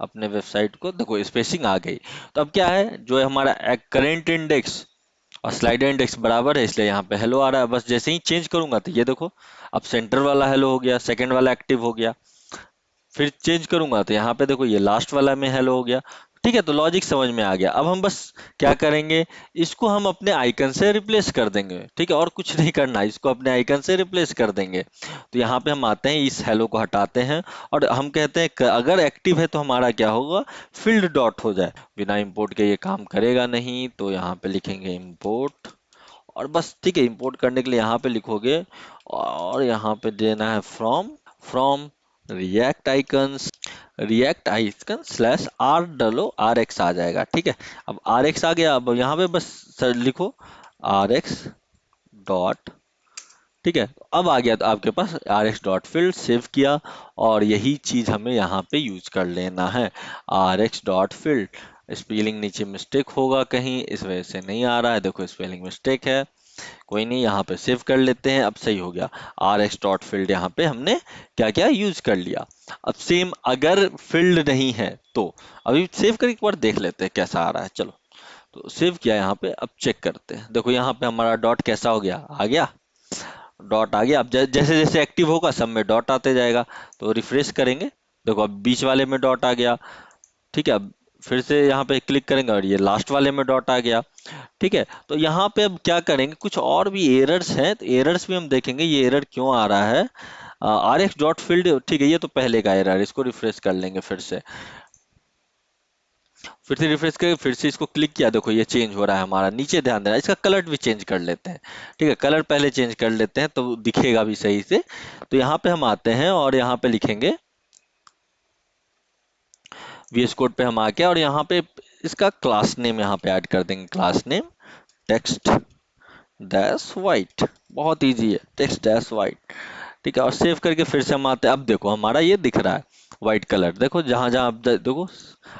अपने वेबसाइट को। देखो स्पेसिंग आ गई। तो अब क्या है, जो है हमारा करेंट इंडेक्स और स्लाइडर इंडेक्स बराबर है, इसलिए यहाँ पे हेलो आ रहा है। बस जैसे ही चेंज करूंगा तो ये देखो, अब सेंटर वाला हेलो हो गया, सेकंड वाला एक्टिव हो गया। फिर चेंज करूंगा तो यहाँ पे देखो ये लास्ट वाला में हेलो हो गया। ठीक है, तो लॉजिक समझ में आ गया। अब हम बस क्या करेंगे, इसको हम अपने आइकन से रिप्लेस कर देंगे। ठीक है, और कुछ नहीं करना, इसको अपने आइकन से रिप्लेस कर देंगे। तो यहाँ पे हम आते हैं, इस हेलो को हटाते हैं और हम कहते हैं अगर एक्टिव है तो हमारा क्या होगा? फील्ड डॉट हो जाए। बिना इंपोर्ट के ये काम करेगा नहीं, तो यहाँ पे लिखेंगे इंपोर्ट और बस। ठीक है, इंपोर्ट करने के लिए यहाँ पे लिखोगे और यहाँ पे देना है from React icon slash R डलो आर एक्स आ जाएगा। ठीक है, अब आर एक्स आ गया। अब यहाँ पे बस सर लिखो आर एक्स डॉट। ठीक है, अब आ गया तो आपके पास R X dot field, save किया और यही चीज हमें यहाँ पे यूज कर लेना है। R X dot field, spelling नीचे मिस्टेक होगा कहीं, इस वजह से नहीं आ रहा है। देखो स्पेलिंग मिस्टेक है, कोई नहीं, यहाँ पे सेव कर लेते हैं। अब सही हो गया। आर एक्स डॉट फील्ड यहाँ पे हमने क्या क्या यूज कर लिया। अब सेम अगर फील्ड नहीं है तो अभी सेव करके एक बार देख लेते हैं कैसा आ रहा है। चलो, तो सेव किया यहाँ पे, अब चेक करते हैं। देखो यहाँ पे हमारा डॉट कैसा हो गया? आ गया, डॉट आ गया। अब जैसे जैसे एक्टिव होगा सब में डॉट आते जाएगा। तो रिफ्रेश करेंगे, देखो अब बीच वाले में डॉट आ गया। ठीक है, अब फिर से यहाँ पे क्लिक करेंगे और ये लास्ट वाले में डॉट आ गया। ठीक है, तो यहाँ पे अब क्या करेंगे, कुछ और भी एरर्स हैं, तो एरर्स भी हम देखेंगे ये एरर क्यों आ रहा है। आर एक्स डॉट फील्ड, ठीक है, ये तो पहले का एरर, इसको रिफ्रेश कर लेंगे फिर से रिफ्रेश करके फिर से इसको क्लिक किया। देखो ये चेंज हो रहा है हमारा, नीचे ध्यान देना। इसका कलर भी चेंज कर लेते हैं। ठीक है, कलर पहले चेंज कर लेते हैं तो दिखेगा भी सही से। तो यहाँ पे हम आते हैं और यहाँ पे लिखेंगे वीएस कोड पे हम आके और यहाँ पे इसका क्लास नेम यहाँ पे ऐड कर देंगे, class name text dash white. बहुत इजी है, टेक्स्ट डैश वाइट। ठीक है, और सेव करके फिर से हम आते हैं। अब देखो हमारा ये दिख रहा है व्हाइट कलर। देखो जहां जहां आप देखो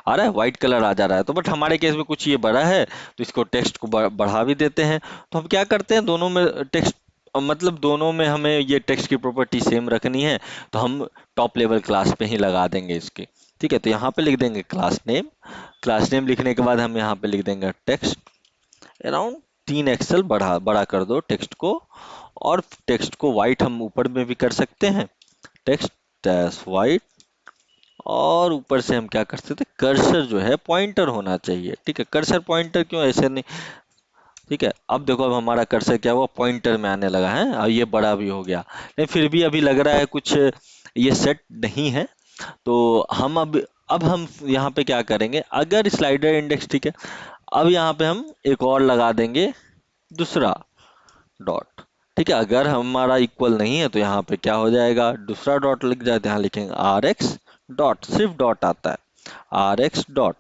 आ रहा है व्हाइट कलर आ जा रहा है। तो बट हमारे केस में कुछ ये बड़ा है, तो इसको टेक्स्ट को बढ़ा भी देते हैं। तो हम क्या करते हैं, दोनों में टेक्स्ट, मतलब दोनों में हमें ये टेक्स्ट की प्रॉपर्टी सेम रखनी है, तो हम टॉप लेवल क्लास पे ही लगा देंगे इसके। ठीक है, तो यहाँ पे लिख देंगे क्लास नेम। क्लास नेम लिखने के बाद हम यहाँ पे लिख देंगे टेक्स्ट अराउंड 3 एक्सेल बड़ा कर दो टेक्स्ट को। और टेक्स्ट को वाइट हम ऊपर में भी कर सकते हैं, टेक्स्ट डैश वाइट। और ऊपर से हम क्या कर सकते हैं, कर्सर जो है पॉइंटर होना चाहिए। ठीक है, कर्सर पॉइंटर क्यों, ऐसे नहीं। ठीक है, अब देखो अब हमारा कर्सर क्या हुआ, पॉइंटर में आने लगा है और ये बड़ा भी हो गया। नहीं फिर भी अभी लग रहा है कुछ ये सेट नहीं है। तो हम अब हम यहाँ पे क्या करेंगे, अगर स्लाइडर इंडेक्स, ठीक है, अब यहाँ पे हम एक और लगा देंगे दूसरा डॉट। ठीक है, अगर हमारा इक्वल नहीं है तो यहाँ पे क्या हो जाएगा, दूसरा डॉट लिख जाते हैं, यहाँ लिखेंगे आर एक्स डॉट, सिर्फ डॉट आता है, आर एक्स डॉट।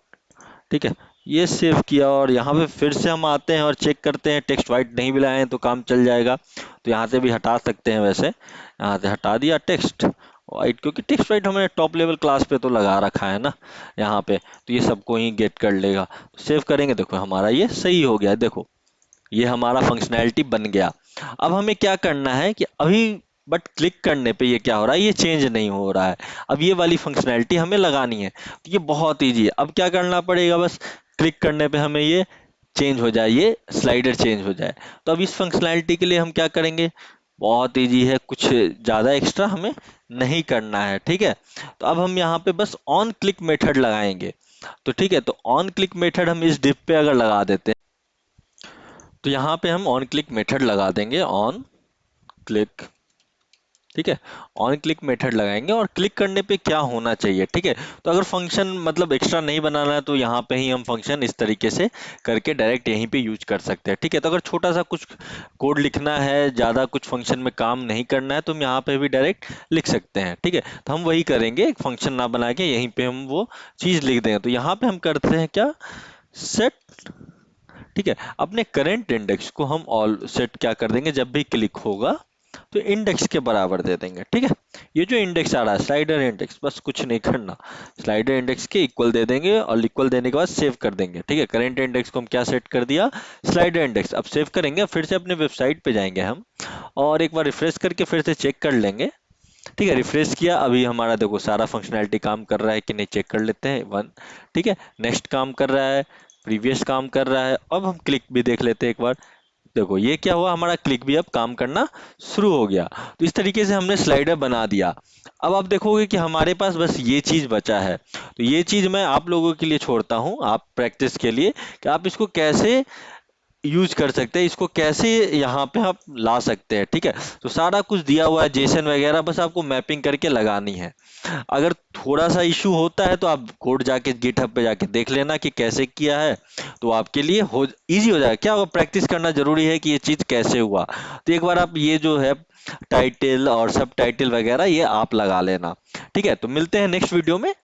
ठीक है, ये सेव किया और यहाँ पे फिर से हम आते हैं और चेक करते हैं टेक्स्ट वाइट नहीं भी लाए हैं तो काम चल जाएगा। तो यहाँ से भी हटा सकते हैं, वैसे यहाँ से हटा दिया टेक्स्ट वाइट, क्योंकि टेक्स्ट वाइट हमने टॉप लेवल क्लास पे तो लगा रखा है ना यहाँ पे, तो ये सबको ही गेट कर लेगा। सेव करेंगे, देखो हमारा ये सही हो गया। देखो ये हमारा फंक्शनैलिटी बन गया। अब हमें क्या करना है कि अभी बट क्लिक करने पे ये क्या हो रहा है, ये चेंज नहीं हो रहा है। अब ये वाली फंक्शनैलिटी हमें लगानी है, तो ये बहुत इजी है। अब क्या करना पड़ेगा, बस क्लिक करने पे हमें ये चेंज हो जाए, ये स्लाइडर चेंज हो जाए। तो अब इस फंक्शनैलिटी के लिए हम क्या करेंगे, बहुत इजी है, कुछ ज़्यादा एक्स्ट्रा हमें नहीं करना है। ठीक है, तो अब हम यहाँ पे बस ऑन क्लिक मेथड लगाएंगे। तो ठीक है, तो ऑन क्लिक मेथड हम इस डिव पे अगर लगा देते हैं, तो यहाँ पे हम ऑन क्लिक मेथड लगा देंगे, ऑन क्लिक। ठीक है, ऑन क्लिक मेथड लगाएंगे और क्लिक करने पे क्या होना चाहिए। ठीक है, तो अगर फंक्शन मतलब एक्स्ट्रा नहीं बनाना है तो यहाँ पे ही हम फंक्शन इस तरीके से करके डायरेक्ट यहीं पे यूज कर सकते हैं। ठीक है, तो अगर छोटा सा कुछ कोड लिखना है, ज़्यादा कुछ फंक्शन में काम नहीं करना है, तो हम यहाँ पे भी डायरेक्ट लिख सकते हैं। ठीक है, तो हम वही करेंगे, एक फंक्शन ना बना के यहीं पे हम वो चीज़ लिख देंगे। तो यहाँ पे हम करते हैं क्या, सेट ठीक है, अपने करंट इंडेक्स को हम ऑल सेट क्या कर देंगे, जब भी क्लिक होगा तो इंडेक्स के बराबर दे देंगे। ठीक है, ये जो इंडेक्स आ रहा है स्लाइडर इंडेक्स, बस कुछ नहीं करना, स्लाइडर इंडेक्स के इक्वल दे देंगे और इक्वल देने के बाद सेव कर देंगे। ठीक है, करंट इंडेक्स को हम क्या सेट कर दिया, स्लाइडर इंडेक्स। अब सेव करेंगे, फिर से अपने वेबसाइट पे जाएंगे हम और एक बार रिफ्रेश करके फिर से चेक कर लेंगे। ठीक है, रिफ्रेश किया, अभी हमारा देखो सारा फंक्शनैलिटी काम कर रहा है कि नहीं चेक कर लेते हैं। वन, ठीक है, नेक्स्ट काम कर रहा है, प्रीवियस काम कर रहा है। अब हम क्लिक भी देख लेते हैं एक बार। देखो ये क्या हुआ, हमारा क्लिक भी अब काम करना शुरू हो गया। तो इस तरीके से हमने स्लाइडर बना दिया। अब आप देखोगे कि हमारे पास बस ये चीज बचा है। तो ये चीज मैं आप लोगों के लिए छोड़ता हूँ, आप प्रैक्टिस के लिए, कि आप इसको कैसे यूज कर सकते हैं, इसको कैसे यहाँ पे आप ला सकते हैं। ठीक है, तो सारा कुछ दिया हुआ है, जेसन वगैरह, बस आपको मैपिंग करके लगानी है। अगर थोड़ा सा इशू होता है तो आप कोड जाके गिटहब पे जाके देख लेना कि कैसे किया है, तो आपके लिए हो इजी हो जाएगा। क्या होगा, प्रैक्टिस करना जरूरी है कि ये चीज कैसे हुआ। तो एक बार आप ये जो है टाइटल और सब टाइटल वगैरह ये आप लगा लेना। ठीक है, तो मिलते हैं नेक्स्ट वीडियो में।